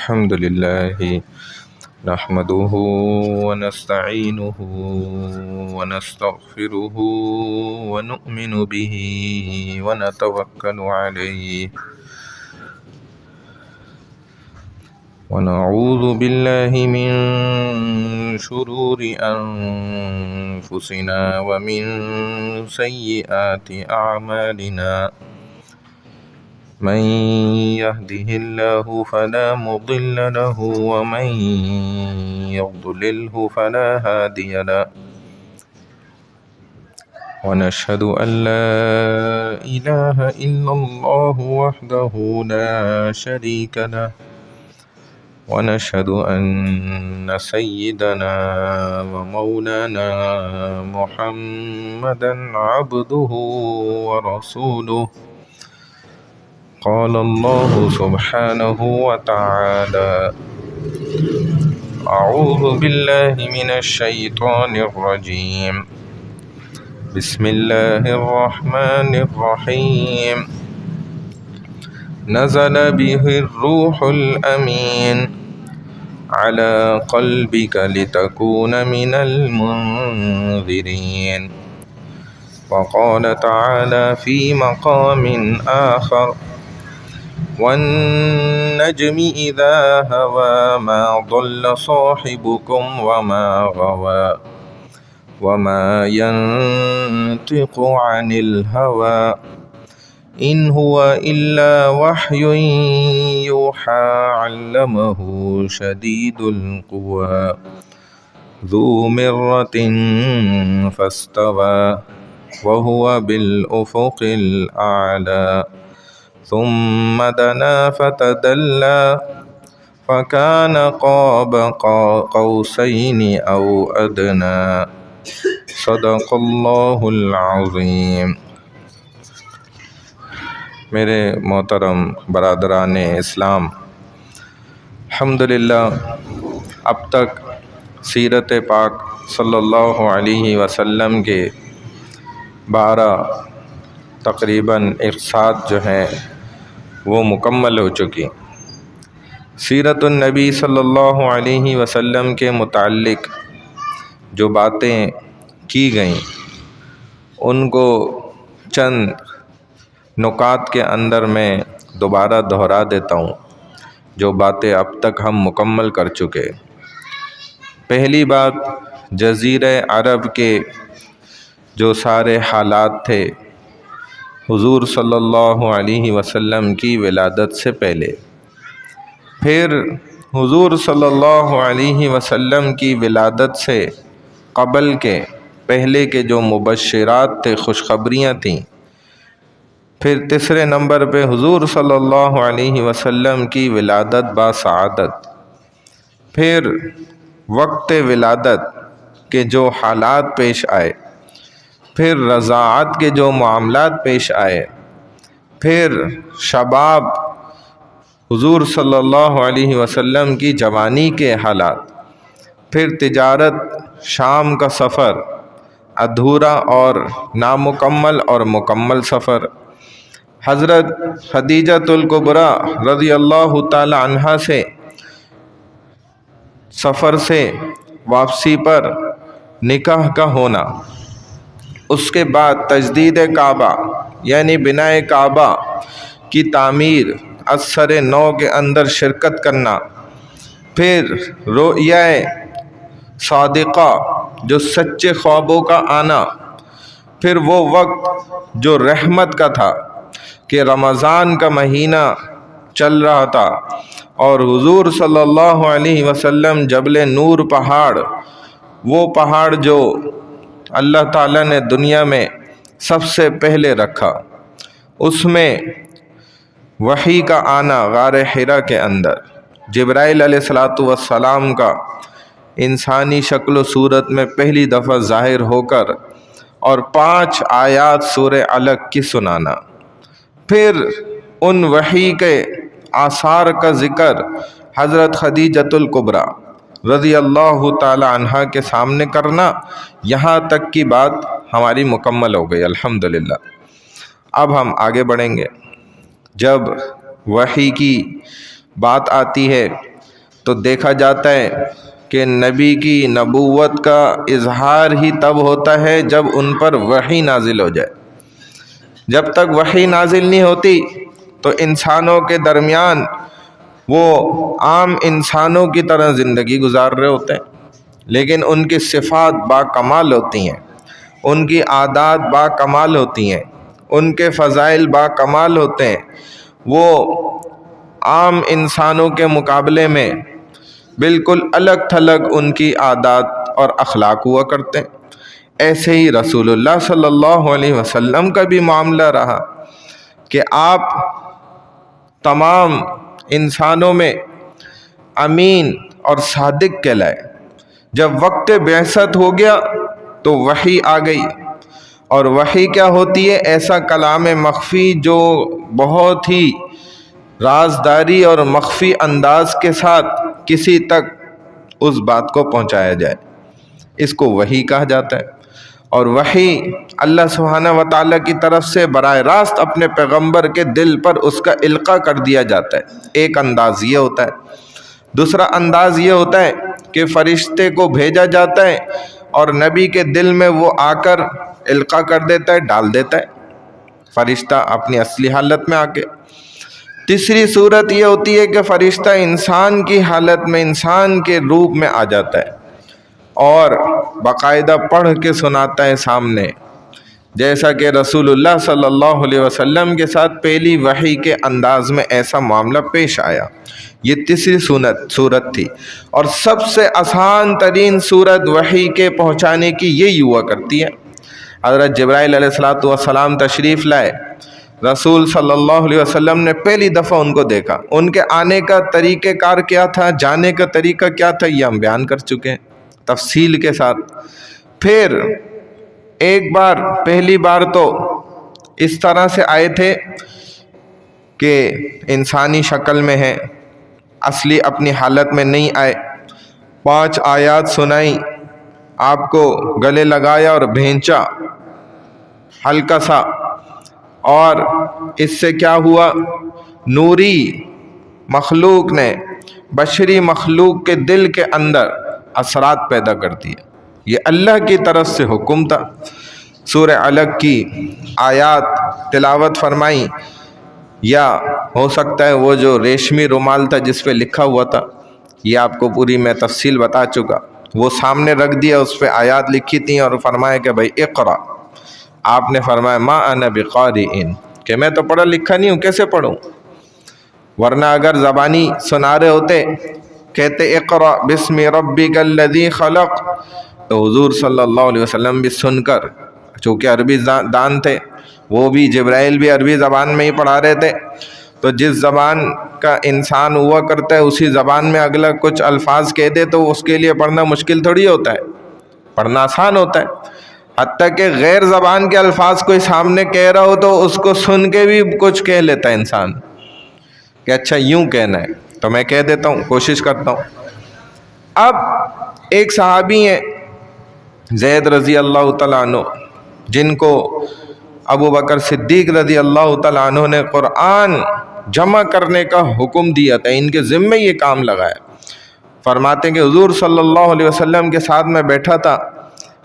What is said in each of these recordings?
الحمد لله نحمده ونستعينه ونستغفره ونؤمن به ونتوكل عليه ونعوذ بالله من شرور أنفسنا ومن سيئات أعمالنا من يهده الله فلا مضل له ومن يضلله فلا هادي له ونشهد أن لا إله إلا الله وحده لا شريك له ونشهد أن سيدنا ومولانا محمدا عبده ورسوله قال الله سبحانه وتعالى أعوذ بالله من الشيطان الرجيم بسم الله الرحمن الرحيم نزل به الروح الأمين على قلبك لتكون من المنذرين وقال تعالى في مقام آخر والنجم إذا هوى ما ضل صاحبكم وما غوى وما ينطق عن الهوى إن هو إلا وحي يوحى علمه شديد القوى ذو مرة فاستوى وهو بالأفق الأعلى ثم دنا فتدلى فكان قاب قوسين أو أدنى صدق اللہ العظیم۔ میرے محترم برادران اسلام، الحمدللہ اب تک سیرت پاک صلی اللہ علیہ وسلم کے 12 تقریباً اقساط جو ہیں وہ مکمل ہو چکی۔ سیرت النبی صلی اللہ علیہ وسلم کے متعلق جو باتیں کی گئیں ان کو چند نکات کے اندر میں دوبارہ دہرا دیتا ہوں، جو باتیں اب تک ہم مکمل کر چکے۔ پہلی بات، جزیرہ عرب کے جو سارے حالات تھے حضور صلی اللہ علیہ وسلم کی ولادت سے پہلے، پھر حضور صلی اللہ علیہ وسلم کی ولادت سے قبل کے پہلے کے جو مبشرات تھے، خوشخبریاں تھیں، پھر تیسرے نمبر پہ حضور صلی اللہ علیہ وسلم کی ولادت با سعادت، پھر وقت ولادت کے جو حالات پیش آئے، پھر رضاعت کے جو معاملات پیش آئے، پھر شباب حضور صلی اللہ علیہ وسلم کی جوانی کے حالات، پھر تجارت شام کا سفر، ادھورا اور نامکمل اور مکمل سفر، حضرت خدیجۃ الکبریٰ رضی اللہ تعالی عنہا سے سفر سے واپسی پر نکاح کا ہونا، اس کے بعد تجدید کعبہ یعنی بناء کعبہ کی تعمیر اثر نو کے اندر شرکت کرنا، پھر رؤیا صادقہ جو سچے خوابوں کا آنا، پھر وہ وقت جو رحمت کا تھا کہ رمضان کا مہینہ چل رہا تھا اور حضور صلی اللہ علیہ وسلم جبل نور پہاڑ، وہ پہاڑ جو اللہ تعالیٰ نے دنیا میں سب سے پہلے رکھا، اس میں وحی کا آنا غار حرا کے اندر، جبرائیل علیہ السلام کا انسانی شکل و صورت میں پہلی دفعہ ظاہر ہو کر اور 5 آیات سورہ علق کی سنانا، پھر ان وحی کے آثار کا ذکر حضرت خدیجۃ الکبریٰ رضی اللہ تعالی عنہا کے سامنے کرنا، یہاں تک کی بات ہماری مکمل ہو گئی الحمدللہ۔ اب ہم آگے بڑھیں گے۔ جب وحی کی بات آتی ہے تو دیکھا جاتا ہے کہ نبی کی نبوت کا اظہار ہی تب ہوتا ہے جب ان پر وحی نازل ہو جائے۔ جب تک وحی نازل نہیں ہوتی تو انسانوں کے درمیان وہ عام انسانوں کی طرح زندگی گزار رہے ہوتے ہیں، لیکن ان کی صفات با کمال ہوتی ہیں، ان کی عادات با کمال ہوتی ہیں، ان کے فضائل با کمال ہوتے ہیں، وہ عام انسانوں کے مقابلے میں بالکل الگ تھلگ ان کی عادات اور اخلاق ہوا کرتے ہیں۔ ایسے ہی رسول اللہ صلی اللہ علیہ وسلم کا بھی معاملہ رہا کہ آپ تمام انسانوں میں امین اور صادق کہلائے۔ جب وقت بعثت ہو گیا تو وحی آ گئی، اور وحی کیا ہوتی ہے؟ ایسا کلام مخفی جو بہت ہی رازداری اور مخفی انداز کے ساتھ کسی تک اس بات کو پہنچایا جائے، اس کو وحی کہا جاتا ہے۔ اور وحی اللہ سبحانہ وتعالی کی طرف سے براہ راست اپنے پیغمبر کے دل پر اس کا القاء کر دیا جاتا ہے۔ ایک انداز یہ ہوتا ہے۔ دوسرا انداز یہ ہوتا ہے کہ فرشتے کو بھیجا جاتا ہے اور نبی کے دل میں وہ آ کر القاء کر دیتا ہے، ڈال دیتا ہے فرشتہ اپنی اصلی حالت میں آ کے۔ تیسری صورت یہ ہوتی ہے کہ فرشتہ انسان کی حالت میں، انسان کے روپ میں آ جاتا ہے اور باقاعدہ پڑھ کے سناتا ہے سامنے، جیسا کہ رسول اللہ صلی اللہ علیہ وسلم کے ساتھ پہلی وحی کے انداز میں ایسا معاملہ پیش آیا۔ یہ تیسری صورت تھی، اور سب سے آسان ترین صورت وحی کے پہنچانے کی یہی ہوا کرتی ہے۔ حضرت جبرائیل علیہ السلام تشریف لائے، رسول صلی اللہ علیہ وسلم نے پہلی دفعہ ان کو دیکھا، ان کے آنے کا طریقہ کار کیا تھا، جانے کا طریقہ کیا تھا، یہ ہم بیان کر چکے ہیں تفصیل کے ساتھ۔ پھر ایک بار، پہلی بار تو اس طرح سے آئے تھے کہ انسانی شکل میں ہیں، اصلی اپنی حالت میں نہیں آئے۔ 5 آیات سنائی آپ کو، گلے لگایا اور بھینچا ہلکا سا، اور اس سے کیا ہوا؟ نوری مخلوق نے بشری مخلوق کے دل کے اندر اثرات پیدا کر دیے۔ یہ اللہ کی طرف سے حکم تھا۔ سورہ علق کی آیات تلاوت فرمائی، یا ہو سکتا ہے وہ جو ریشمی رومال تھا جس پہ لکھا ہوا تھا، یہ آپ کو پوری میں تفصیل بتا چکا، وہ سامنے رکھ دیا، اس پہ آیات لکھی تھیں اور فرمایا کہ بھائی اقرا۔ آپ نے فرمایا ما انا بقارئ، کہ میں تو پڑھا لکھا نہیں ہوں، کیسے پڑھوں؟ ورنہ اگر زبانی سنا رہے ہوتے، کہتے اقرا بسم ربک الذی خلق، تو حضور صلی اللہ علیہ وسلم بھی سن کر، چونکہ عربی دان تھے، وہ بھی جبرائیل بھی عربی زبان میں ہی پڑھا رہے تھے، تو جس زبان کا انسان ہوا کرتا ہے اسی زبان میں اگلا کچھ الفاظ کہہ دے تو اس کے لیے پڑھنا مشکل تھوڑی ہوتا ہے، پڑھنا آسان ہوتا ہے۔ حتیٰ کہ غیر زبان کے الفاظ کوئی سامنے کہہ رہا ہو تو اس کو سن کے بھی کچھ کہہ لیتا ہے انسان کہ اچھا یوں کہنا ہے، تو میں کہہ دیتا ہوں، کوشش کرتا ہوں۔ اب ایک صحابی ہیں زید رضی اللہ تعالیٰ عنہ، جن کو ابو بکر صدیق رضی اللہ تعالیٰ عنہ نے قرآن جمع کرنے کا حکم دیا تھا، ان کے ذمے یہ کام لگایا۔ فرماتے ہیں کہ حضور صلی اللہ علیہ وسلم کے ساتھ میں بیٹھا تھا،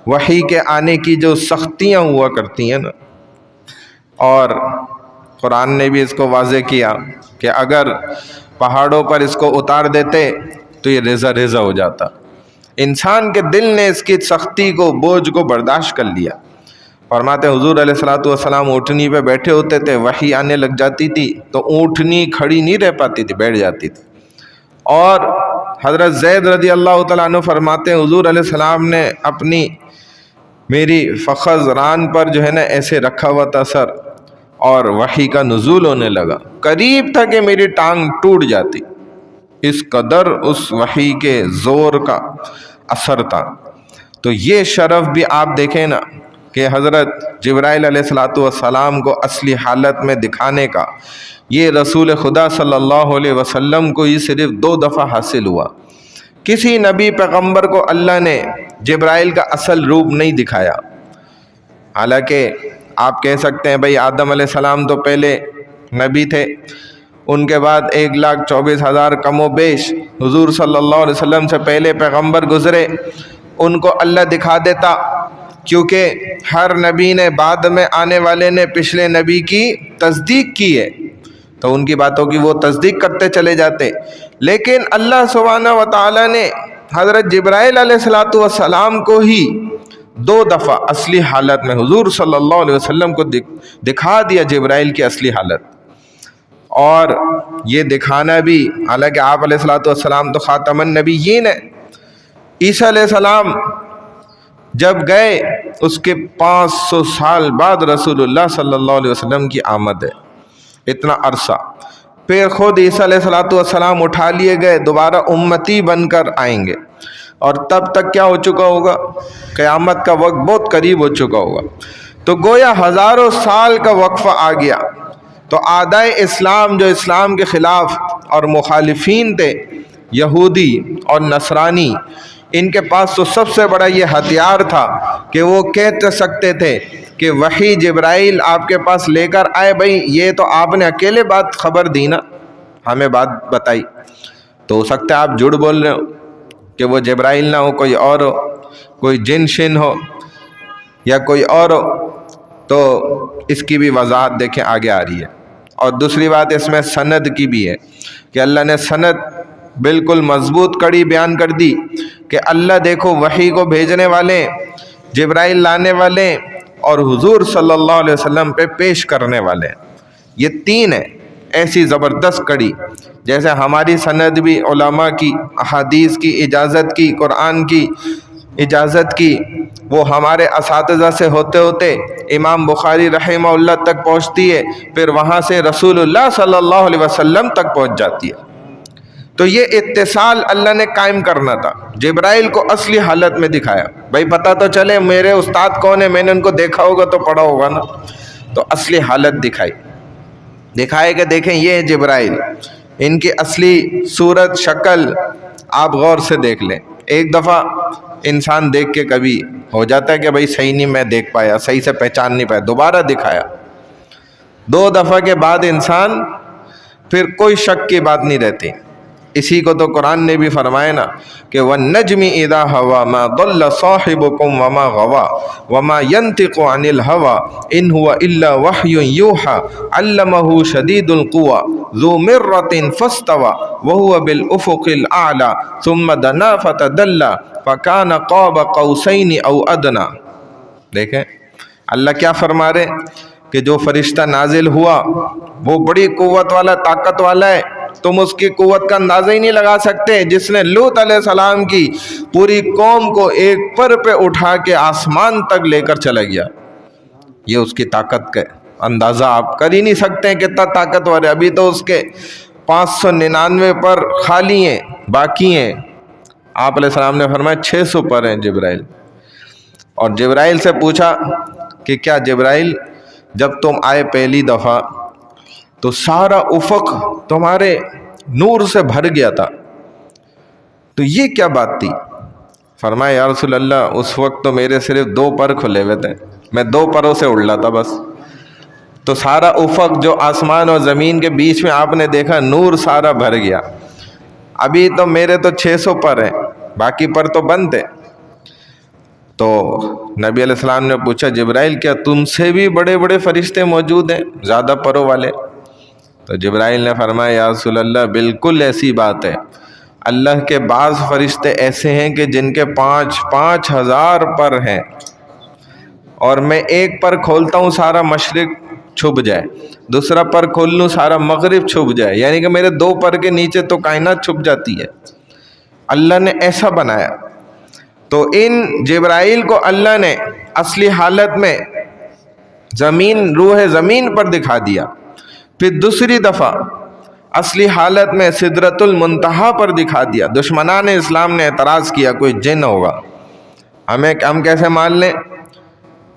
وحی کے آنے کی جو سختیاں ہوا کرتی ہیں نا، اور قرآن نے بھی اس کو واضح کیا کہ اگر پہاڑوں پر اس کو اتار دیتے تو یہ ریزہ ریزہ ہو جاتا۔ انسان کے دل نے اس کی سختی کو، بوجھ کو برداشت کر لیا۔ فرماتے حضور علیہ السلام اونٹنی پہ بیٹھے ہوتے تھے، وحی آنے لگ جاتی تھی تو اونٹنی کھڑی نہیں رہ پاتی تھی، بیٹھ جاتی تھی۔ اور حضرت زید رضی اللہ تعالیٰ عنہ فرماتے ہیں حضور علیہ السلام نے اپنی میری فخذ ران پر جو ہے نا ایسے رکھا ہوا تھا سر، اور وحی کا نزول ہونے لگا، قریب تھا کہ میری ٹانگ ٹوٹ جاتی، اس قدر اس وحی کے زور کا اثر تھا۔ تو یہ شرف بھی آپ دیکھیں نا کہ حضرت جبرائیل علیہ السلام کو اصلی حالت میں دکھانے کا، یہ رسول خدا صلی اللہ علیہ وسلم کو یہ صرف 2 دفعہ حاصل ہوا۔ کسی نبی پیغمبر کو اللہ نے جبرائیل کا اصل روپ نہیں دکھایا۔ حالانکہ آپ کہہ سکتے ہیں بھائی آدم علیہ السلام تو پہلے نبی تھے، ان کے بعد 1,24,000 کم و بیش حضور صلی اللہ علیہ وسلم سے پہلے پیغمبر گزرے، ان کو اللہ دکھا دیتا، کیونکہ ہر نبی نے بعد میں آنے والے نے پچھلے نبی کی تصدیق کی ہے، تو ان کی باتوں کی وہ تصدیق کرتے چلے جاتے۔ لیکن اللہ سبحانہ و تعالیٰ نے حضرت جبرائیل علیہ السلام کو ہی 2 دفعہ اصلی حالت میں حضور صلی اللہ علیہ وسلم کو دکھا دیا جبرائیل کی اصلی حالت۔ اور یہ دکھانا بھی، حالانکہ آپ علیہ السلام تو خاتم النبیین ہیں، عیسیٰ علیہ السلام جب گئے اس کے 500 سال بعد رسول اللہ صلی اللہ علیہ وسلم کی آمد ہے، اتنا عرصہ۔ پھر خود عیسیٰ علیہ السلام اٹھا لیے گئے، دوبارہ امتی بن کر آئیں گے، اور تب تک کیا ہو چکا ہوگا؟ قیامت کا وقت بہت قریب ہو چکا ہوگا۔ تو گویا ہزاروں سال کا وقفہ آ گیا۔ تو اعدائے اسلام جو اسلام کے خلاف اور مخالفین تھے، یہودی اور نصرانی، ان کے پاس تو سب سے بڑا یہ ہتھیار تھا کہ وہ کہہ سکتے تھے کہ وحی جبرائیل آپ کے پاس لے کر آئے، بھائی یہ تو آپ نے اکیلے بات خبر دی نا، ہمیں بات بتائی، تو ہو سکتا ہے آپ جھوٹ بول رہے ہو کہ وہ جبرائیل نہ ہو، کوئی اور ہو، کوئی جن شن ہو یا کوئی اور ہو۔ تو اس کی بھی وضاحت دیکھیں آگے آ رہی ہے۔ اور دوسری بات اس میں سند کی بھی ہے کہ اللہ نے سند بالکل مضبوط کڑی بیان کر دی کہ اللہ دیکھو وحی کو بھیجنے والے، جبرائیل لانے والے، اور حضور صلی اللہ علیہ وسلم پہ پیش کرنے والے، یہ 3 ہیں۔ ایسی زبردست کڑی، جیسے ہماری سند بھی علماء کی، احادیث کی اجازت کی، قرآن کی اجازت کی، وہ ہمارے اساتذہ سے ہوتے ہوتے امام بخاری رحمہ اللہ تک پہنچتی ہے، پھر وہاں سے رسول اللہ صلی اللہ علیہ وسلم تک پہنچ جاتی ہے۔ تو یہ اتصال اللہ نے قائم کرنا تھا، جبرائیل کو اصلی حالت میں دکھایا، بھائی پتہ تو چلے میرے استاد کون ہے، میں نے ان کو دیکھا ہوگا تو پڑھا ہوگا نا، تو اصلی حالت دکھائے کہ دیکھیں یہ جبرائیل، ان کی اصلی صورت شکل آپ غور سے دیکھ لیں۔ ایک دفعہ انسان دیکھ کے کبھی ہو جاتا ہے کہ بھائی صحیح نہیں میں دیکھ پایا، صحیح سے پہچان نہیں پایا، دوبارہ دکھایا، 2 دفعہ کے بعد انسان پھر کوئی شک کی بات نہیں رہتی۔ اسی کو تو قرآن نے بھی فرمایا نا کہ وَالنَّجْمِ إِذَا هَوَى مَا ضَلَّ صَاحِبُكُمْ وَمَا غَوَى وَمَا يَنْطِقُ عَنِ الْهَوَى إِنْ هُوَ إِلَّا وَحْيٌ يُوحَى عَلَّمَهُ شَدِيدُ الْقُوَى ذُو مِرَّةٍ فَاسْتَوَى وَهُوَ بِالْأُفُقِ الْأَعْلَى ثُمَّ دَنَا فَتَدَلَّى فَكَانَ قَابَ قَوْسَيْنِ أَوْ أَدْنَى۔ دیکھیں اللہ کیا فرما رہے کہ جو فرشتہ نازل ہوا وہ بڑی قوت والا، طاقت والا ہے، تم اس کی قوت کا اندازہ ہی نہیں لگا سکتے، جس نے لوط علیہ السلام کی پوری قوم کو ایک پر پہ اٹھا کے آسمان تک لے کر چلا گیا، یہ اس کی طاقت کا اندازہ آپ کر ہی نہیں سکتے کتنا طاقتور ہے۔ ابھی تو اس کے 599 پر خالی ہیں، باقی ہیں۔ آپ علیہ السلام نے فرمایا 600 پر ہیں جبرائیل۔ اور جبرائیل سے پوچھا کہ کیا جبرائیل جب تم آئے پہلی دفعہ تو سارا افق تمہارے نور سے بھر گیا تھا، تو یہ کیا بات تھی؟ فرمایا یا رسول اللہ اس وقت تو میرے صرف 2 پر کھلے ہوئے تھے، میں 2 پروں سے اڑ رہا تھا بس، تو سارا افق جو آسمان اور زمین کے بیچ میں آپ نے دیکھا نور سارا بھر گیا۔ ابھی تو میرے تو 600 پر ہیں، باقی پر تو بند تھے۔ تو نبی علیہ السلام نے پوچھا جبرائیل کیا تم سے بھی بڑے بڑے فرشتے موجود ہیں زیادہ پروں والے؟ تو جبرائیل نے فرمایا یا رسول اللہ بالکل ایسی بات ہے، اللہ کے بعض فرشتے ایسے ہیں کہ جن کے 5,000 پر ہیں، اور میں ایک پر کھولتا ہوں سارا مشرق چھپ جائے، دوسرا پر کھول لوں سارا مغرب چھپ جائے، یعنی کہ میرے 2 پر کے نیچے تو کائنات چھپ جاتی ہے، اللہ نے ایسا بنایا۔ تو ان جبرائیل کو اللہ نے اصلی حالت میں روح زمین پر دکھا دیا، پھر دوسری دفعہ اصلی حالت میں سدرۃ المنتہا پر دکھا دیا۔ دشمنان اسلام نے اعتراض کیا کوئی جن ہوگا، ہم کیسے مان لیں؟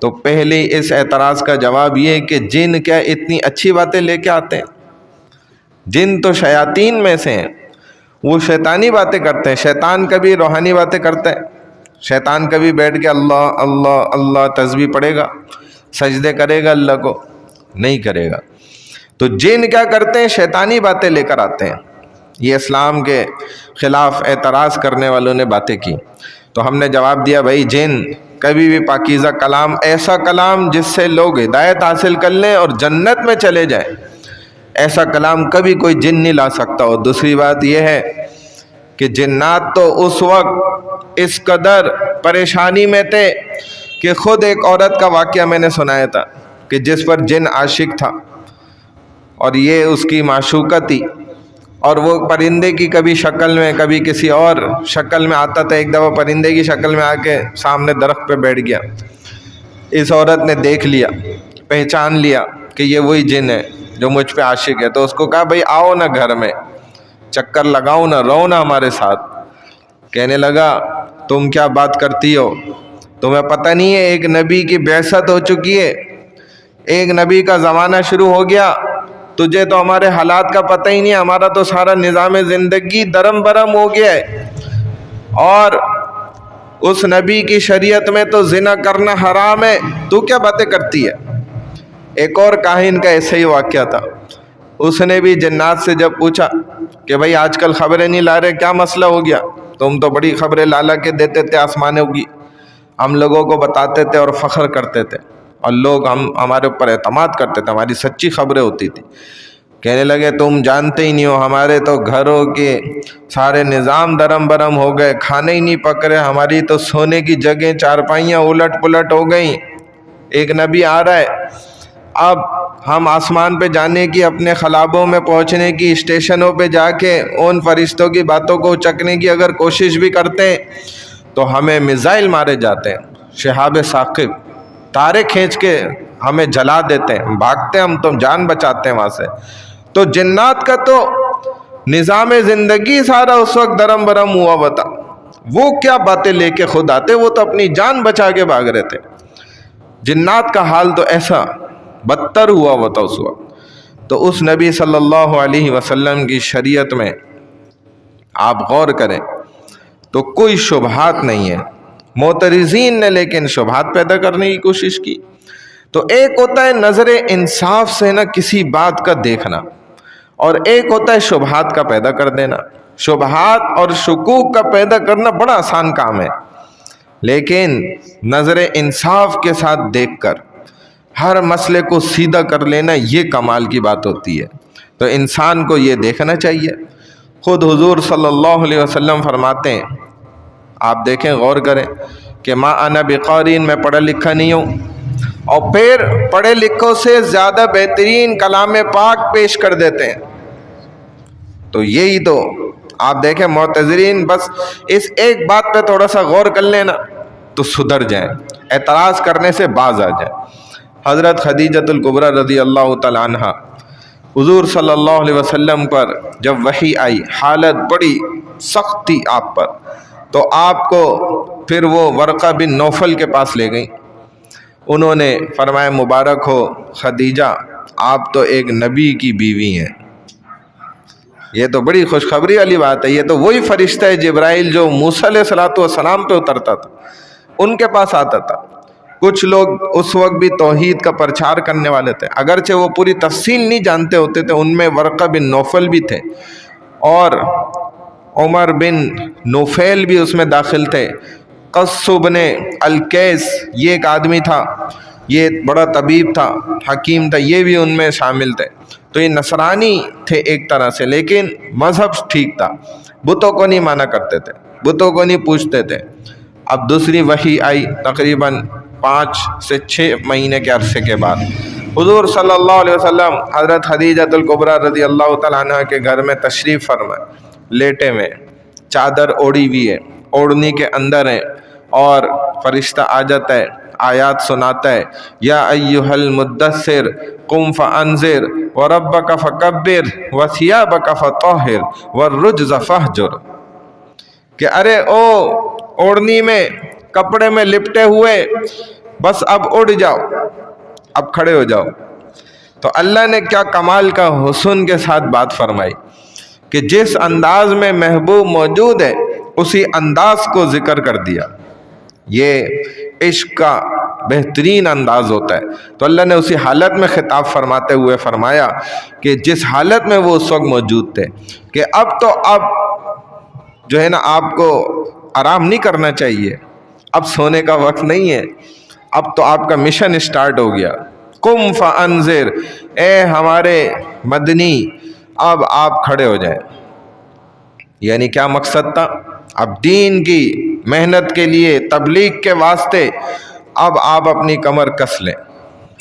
تو پہلے اس اعتراض کا جواب یہ کہ جن کیا اتنی اچھی باتیں لے کے آتے ہیں؟ جن تو شیاطین میں سے ہیں، وہ شیطانی باتیں کرتے ہیں۔ شیطان کبھی روحانی باتیں کرتا ہے؟ شیطان کبھی بیٹھ کے اللہ اللہ اللہ تسبیح پڑھے گا، سجدے کرے گا اللہ کو؟ نہیں کرے گا۔ تو جن کیا کرتے ہیں؟ شیطانی باتیں لے کر آتے ہیں. یہ اسلام کے خلاف اعتراض کرنے والوں نے باتیں کی. تو ہم نے جواب دیا بھائی جن کبھی بھی پاکیزہ کلام، ایسا کلام جس سے لوگ ہدایت حاصل کر لیں اور جنت میں چلے جائیں، ایسا کلام کبھی کوئی جن نہیں لا سکتا. اور دوسری بات یہ ہے کہ جنات تو اس وقت اس قدر پریشانی میں تھے کہ خود ایک عورت کا واقعہ میں نے سنایا تھا کہ جس پر جن عاشق تھا اور یہ اس کی معشوقہ تھی، اور وہ پرندے کی کبھی شکل میں کبھی کسی اور شکل میں آتا تھا. ایک دفعہ پرندے کی شکل میں آ کے سامنے درخت پہ بیٹھ گیا. اس عورت نے دیکھ لیا، پہچان لیا کہ یہ وہی جن ہے جو مجھ پہ عاشق ہے. تو اس کو کہا بھائی آؤ نا گھر میں، چکر لگاؤ نا، رہو نا ہمارے ساتھ. کہنے لگا تم کیا بات کرتی ہو؟ تمہیں پتہ نہیں ہے ایک نبی کی بعثت ہو چکی ہے، ایک نبی کا زمانہ شروع ہو گیا. تجھے تو ہمارے حالات کا پتہ ہی نہیں ہے. ہمارا تو سارا نظام زندگی درم برم ہو گیا ہے، اور اس نبی کی شریعت میں تو زنا کرنا حرام ہے. تو کیا باتیں کرتی ہے؟ ایک اور کاہن کا ایسا ہی واقعہ تھا. اس نے بھی جنات سے جب پوچھا کہ بھائی آج کل خبریں نہیں لا رہے، کیا مسئلہ ہو گیا؟ تم تو بڑی خبریں لا کے دیتے تھے آسمانوں کی، ہم لوگوں کو بتاتے تھے اور فخر کرتے تھے، اور لوگ ہمارے اوپر اعتماد کرتے تھے، ہماری سچی خبریں ہوتی تھی. کہنے لگے تم جانتے ہی نہیں ہو، ہمارے تو گھروں کے سارے نظام درم برم ہو گئے، کھانے ہی نہیں پک رہے، ہماری تو سونے کی جگہیں چارپائیاں الٹ پلٹ ہو گئیں. ایک نبی آ رہا ہے، اب ہم آسمان پہ جانے کی، اپنے خلابوں میں پہنچنے کی، اسٹیشنوں پہ جا کے ان فرشتوں کی باتوں کو چکنے کی اگر کوشش بھی کرتے ہیں تو ہمیں میزائل مارے جاتے ہیں، شہاب ثاقب تارے کھینچ کے ہمیں جلا دیتے ہیں، بھاگتے ہم تو جان بچاتے ہیں وہاں سے. تو جنات کا تو نظام زندگی سارا اس وقت درم برم ہوا ہوا تھا. وہ کیا باتیں لے کے خود آتے، وہ تو اپنی جان بچا کے بھاگ رہے تھے. جنات کا حال تو ایسا بدتر ہوا ہوا تھا اس وقت. تو اس نبی صلی اللہ علیہ وسلم کی شریعت میں آپ غور کریں تو کوئی شبہات نہیں ہے. معترضین نے لیکن شبہات پیدا کرنے کی کوشش کی. تو ایک ہوتا ہے نظر انصاف سے نہ کسی بات کا دیکھنا، اور ایک ہوتا ہے شبہات کا پیدا کر دینا. شبہات اور شکوک کا پیدا کرنا بڑا آسان کام ہے، لیکن نظر انصاف کے ساتھ دیکھ کر ہر مسئلے کو سیدھا کر لینا یہ کمال کی بات ہوتی ہے. تو انسان کو یہ دیکھنا چاہیے. خود حضور صلی اللہ علیہ وسلم فرماتے ہیں، آپ دیکھیں غور کریں کہ ما انا بقارین، میں پڑھا لکھا نہیں ہوں، اور پھر پڑھے لکھوں سے زیادہ بہترین کلام پاک پیش کر دیتے ہیں. تو یہی تو آپ دیکھیں معتذرین بس اس ایک بات پہ تھوڑا سا غور کر لینا تو سدھر جائیں، اعتراض کرنے سے باز آ جائیں. حضرت خدیجۃ الکبریٰ رضی اللہ تعالی عنہ حضور صلی اللہ علیہ وسلم پر جب وحی آئی، حالت بڑی سخت تھی آپ پر، تو آپ کو پھر وہ ورقہ بن نوفل کے پاس لے گئیں. انہوں نے فرمایا مبارک ہو خدیجہ، آپ تو ایک نبی کی بیوی ہیں. یہ تو بڑی خوشخبری والی بات ہے. یہ تو وہی فرشتہ ہے جبرائیل جو موسیٰ علیہ السلام پہ اترتا تھا، ان کے پاس آتا تھا. کچھ لوگ اس وقت بھی توحید کا پرچار کرنے والے تھے، اگرچہ وہ پوری تفصیل نہیں جانتے ہوتے تھے. ان میں ورقہ بن نوفل بھی تھے، اور عمر بن نوفیل بھی اس میں داخل تھے. قص بن الکیس یہ ایک آدمی تھا، یہ بڑا طبیب تھا، حکیم تھا، یہ بھی ان میں شامل تھے. تو یہ نصرانی تھے ایک طرح سے، لیکن مذہب ٹھیک تھا، بتوں کو نہیں مانا کرتے تھے، بتوں کو نہیں پوچھتے تھے. اب دوسری وحی آئی تقریباً 5 سے 6 مہینے کے عرصے کے بعد. حضور صلی اللہ علیہ وسلم حضرت خدیجۃ الکبریٰ رضی اللہ تعالیٰ عنہ کے گھر میں تشریف فرمائے، لیٹے میں، چادر اوڑھی ہوئی ہے، اوڑھنی کے اندر ہے، اور فرشتہ آ جاتا ہے، آیات سناتا ہے، یا ایھا المدثر قم فانذر وربک فکبر وثیابک فطہر والرجز فہجر. کہ ارے او اوڑھنی میں، کپڑے میں لپٹے ہوئے، بس اب اڑ جاؤ، اب کھڑے ہو جاؤ. تو اللہ نے کیا کمال کا حسن کے ساتھ بات فرمائی کہ جس انداز میں محبوب موجود ہے اسی انداز کو ذکر کر دیا. یہ عشق کا بہترین انداز ہوتا ہے۔ تو اللہ نے اسی حالت میں خطاب فرماتے ہوئے فرمایا کہ جس حالت میں وہ اس وقت موجود تھے کہ اب تو جو ہے نا آپ کو آرام نہیں کرنا چاہیے، اب سونے کا وقت نہیں ہے، اب تو آپ کا مشن اسٹارٹ ہو گیا۔ قم فانذر، اے ہمارے مدنی اب آپ کھڑے ہو جائیں۔ یعنی کیا مقصد تھا؟ اب دین کی محنت کے لیے، تبلیغ کے واسطے اب آپ اپنی کمر کس لیں،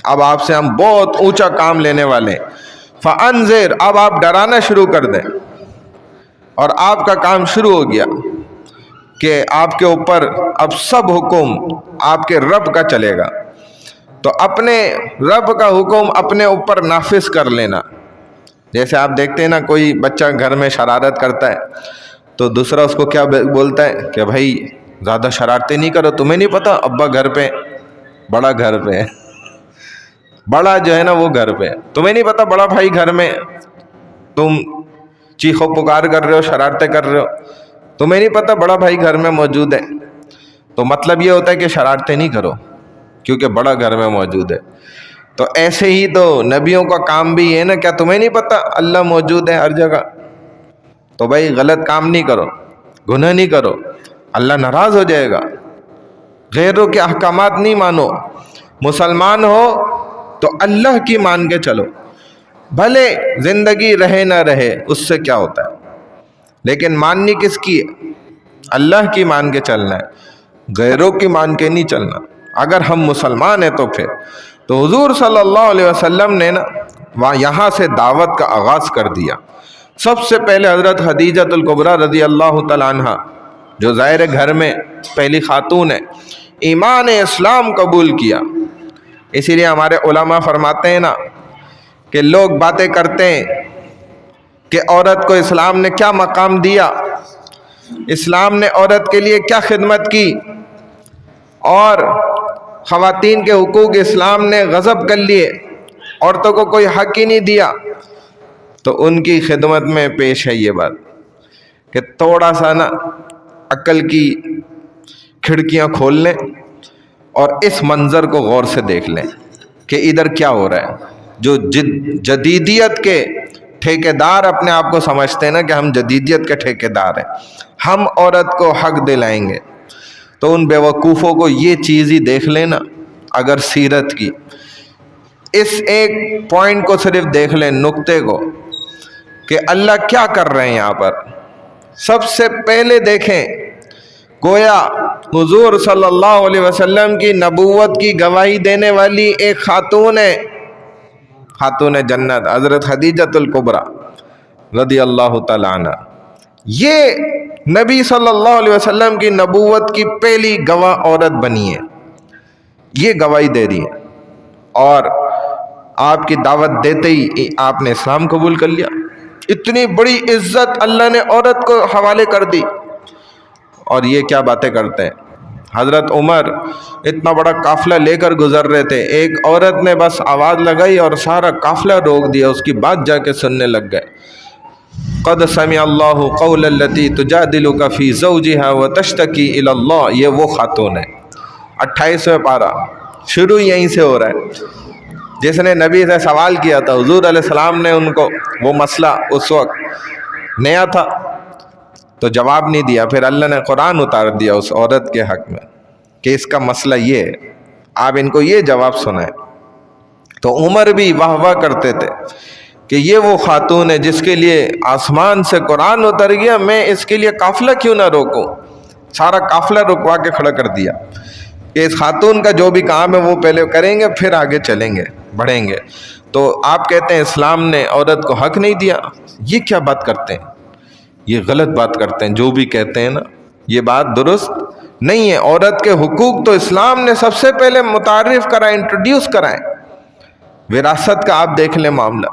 اب آپ سے ہم بہت اونچا کام لینے والے ہیں۔ فانذر، اب آپ ڈرانا شروع کر دیں، اور آپ کا کام شروع ہو گیا کہ آپ کے اوپر اب سب حکم آپ کے رب کا چلے گا، تو اپنے رب کا حکم اپنے اوپر نافذ کر لینا۔ جیسے آپ دیکھتے ہیں نا، کوئی بچہ گھر میں شرارت کرتا ہے تو دوسرا اس کو کیا بولتا ہے کہ بھائی زیادہ شرارتیں نہیں کرو، تمہیں نہیں پتہ ابا گھر پہ، بڑا گھر پہ، بڑا جو ہے نا وہ گھر پہ، تمہیں نہیں پتہ بڑا بھائی گھر میں، تم چیخو پکار کر رہے ہو، شرارتیں کر رہے ہو، تمہیں نہیں پتہ بڑا بھائی گھر میں موجود ہے۔ تو مطلب یہ ہوتا ہے کہ شرارتیں نہیں کرو کیونکہ بڑا گھر میں موجود ہے۔ تو ایسے ہی تو نبیوں کا کام بھی ہے نا، کیا تمہیں نہیں پتہ اللہ موجود ہے ہر جگہ؟ تو بھائی غلط کام نہیں کرو، گناہ نہیں کرو، اللہ ناراض ہو جائے گا۔ غیروں کے احکامات نہیں مانو، مسلمان ہو تو اللہ کی مان کے چلو، بھلے زندگی رہے نہ رہے اس سے کیا ہوتا ہے، لیکن ماننی کس کی ہے؟ اللہ کی مان کے چلنا ہے، غیروں کی مان کے نہیں چلنا۔ اگر ہم مسلمان ہیں تو پھر تو حضور صلی اللہ علیہ وسلم نے نا یہاں سے دعوت کا آغاز کر دیا۔ سب سے پہلے حضرت خدیجۃ الکبریٰ رضی اللہ تعالیٰ عنہ، جو ظاہر گھر میں پہلی خاتون ہے، ایمان اسلام قبول کیا۔ اسی لیے ہمارے علماء فرماتے ہیں نا کہ لوگ باتیں کرتے ہیں کہ عورت کو اسلام نے کیا مقام دیا، اسلام نے عورت کے لیے کیا خدمت کی، اور خواتین کے حقوق اسلام نے غصب کر لیے، عورتوں کو کوئی حق ہی نہیں دیا۔ تو ان کی خدمت میں پیش ہے یہ بات کہ تھوڑا سا نا عقل کی کھڑکیاں کھول لیں اور اس منظر کو غور سے دیکھ لیں کہ ادھر کیا ہو رہا ہے۔ جو جدیدیت کے ٹھیکیدار اپنے آپ کو سمجھتے ہیں نا کہ ہم جدیدیت کے ٹھیکیدار ہیں، ہم عورت کو حق دلائیں گے، تو ان بیوقوفوں کو یہ چیز ہی دیکھ لینا۔ اگر سیرت کی اس ایک پوائنٹ کو صرف دیکھ لیں، نقطے کو، کہ اللہ کیا کر رہے ہیں یہاں پر، سب سے پہلے دیکھیں گویا حضور صلی اللہ علیہ وسلم کی نبوت کی گواہی دینے والی ایک خاتون ہے، خاتون جنت حضرت خدیجۃ الکبریٰ رضی اللہ تعالیٰ عنہ۔ یہ نبی صلی اللہ علیہ وسلم کی نبوت کی پہلی گواہ عورت بنی ہے، یہ گواہی دے رہی ہے، اور آپ کی دعوت دیتے ہی آپ نے اسلام قبول کر لیا۔ اتنی بڑی عزت اللہ نے عورت کو حوالے کر دی، اور یہ کیا باتیں کرتے ہیں۔ حضرت عمر اتنا بڑا قافلہ لے کر گزر رہے تھے، ایک عورت نے بس آواز لگائی اور سارا قافلہ روک دیا، اس کی بات جا کے سننے لگ گئے۔ قد سمع اللہ قول التی تجادلک فی زوجہا وتشتکی الی اللہ، یہ وہ خاتون ہے۔ 28واں پارہ شروع یہیں سے ہو رہا ہے۔ جس نے نبی سے سوال کیا تھا، حضور علیہ السلام نے ان کو وہ مسئلہ اس وقت نیا تھا تو جواب نہیں دیا، پھر اللہ نے قرآن اتار دیا اس عورت کے حق میں کہ اس کا مسئلہ یہ ہے، آپ ان کو یہ جواب سنائیں۔ تو عمر بھی واہ واہ کرتے تھے کہ یہ وہ خاتون ہے جس کے لیے آسمان سے قرآن اتر گیا، میں اس کے لیے قافلہ کیوں نہ روکوں، سارا قافلہ رکوا کے کھڑا کر دیا کہ اس خاتون کا جو بھی کام ہے وہ پہلے کریں گے، پھر آگے چلیں گے، بڑھیں گے۔ تو آپ کہتے ہیں اسلام نے عورت کو حق نہیں دیا، یہ کیا بات کرتے ہیں، یہ غلط بات کرتے ہیں۔ جو بھی کہتے ہیں نا، یہ بات درست نہیں ہے۔ عورت کے حقوق تو اسلام نے سب سے پہلے متعارف کرائے، انٹروڈیوس کرائے۔ وراثت کا آپ دیکھ لیں معاملہ،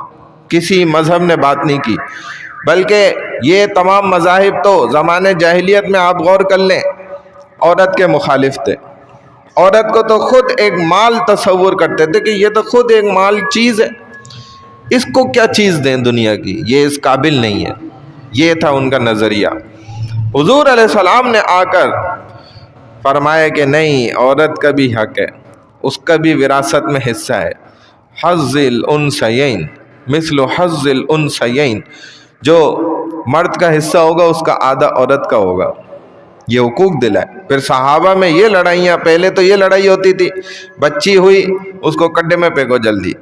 کسی مذہب نے بات نہیں کی، بلکہ یہ تمام مذاہب تو زمانے جاہلیت میں آپ غور کر لیں عورت کے مخالف تھے۔ عورت کو تو خود ایک مال تصور کرتے تھے کہ یہ تو خود ایک مال چیز ہے، اس کو کیا چیز دیں دنیا کی، یہ اس قابل نہیں ہے، یہ تھا ان کا نظریہ۔ حضور علیہ السلام نے آ کر فرمایا کہ نہیں، عورت کا بھی حق ہے، اس کا بھی وراثت میں حصہ ہے. حظ الانثیین مثل حظ الانثیین، جو مرد کا حصہ ہوگا اس کا آدھا عورت کا ہوگا. یہ حقوق دلائے. پھر صحابہ میں یہ لڑائیاں، پہلے تو یہ لڑائی ہوتی تھی، بچی ہوئی اس کو کڈے میں پھینکو، جلدی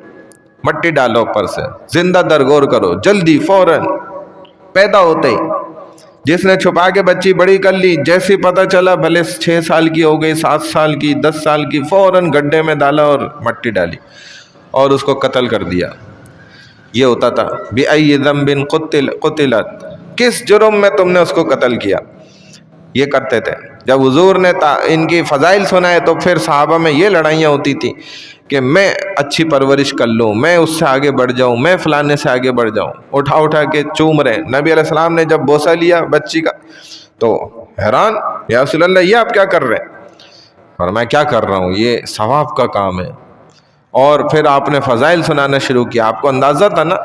مٹی ڈالو اوپر سے، زندہ درگور کرو جلدی فوراً پیدا ہوتے ہی. جس نے چھپا کے بچی بڑی کر لی، جیسے پتہ چلا بھلے 6 سال کی ہو گئی، 7 سال کی، 10 سال کی، فوراً گڈھے میں ڈالا اور مٹی ڈالی اور اس کو قتل کر دیا. یہ ہوتا تھا. بِأَيِّ ذَنبٍ قُتِلَتْ، کس جرم میں تم نے اس کو قتل کیا. یہ کرتے تھے. جب حضور نے ان کی فضائل سنائے تو پھر صحابہ میں یہ لڑائیاں ہوتی تھی کہ میں اچھی پرورش کر لوں، میں اس سے آگے بڑھ جاؤں، میں فلانے سے آگے بڑھ جاؤں. اٹھا اٹھا کے چوم رہے. نبی علیہ السلام نے جب بوسہ لیا بچی کا تو حیران، یا رسول اللہ یہ آپ کیا کر رہے ہیں؟ اور میں کیا کر رہا ہوں، یہ ثواب کا کام ہے. اور پھر آپ نے فضائل سنانا شروع کیا. آپ کو اندازہ تھا نا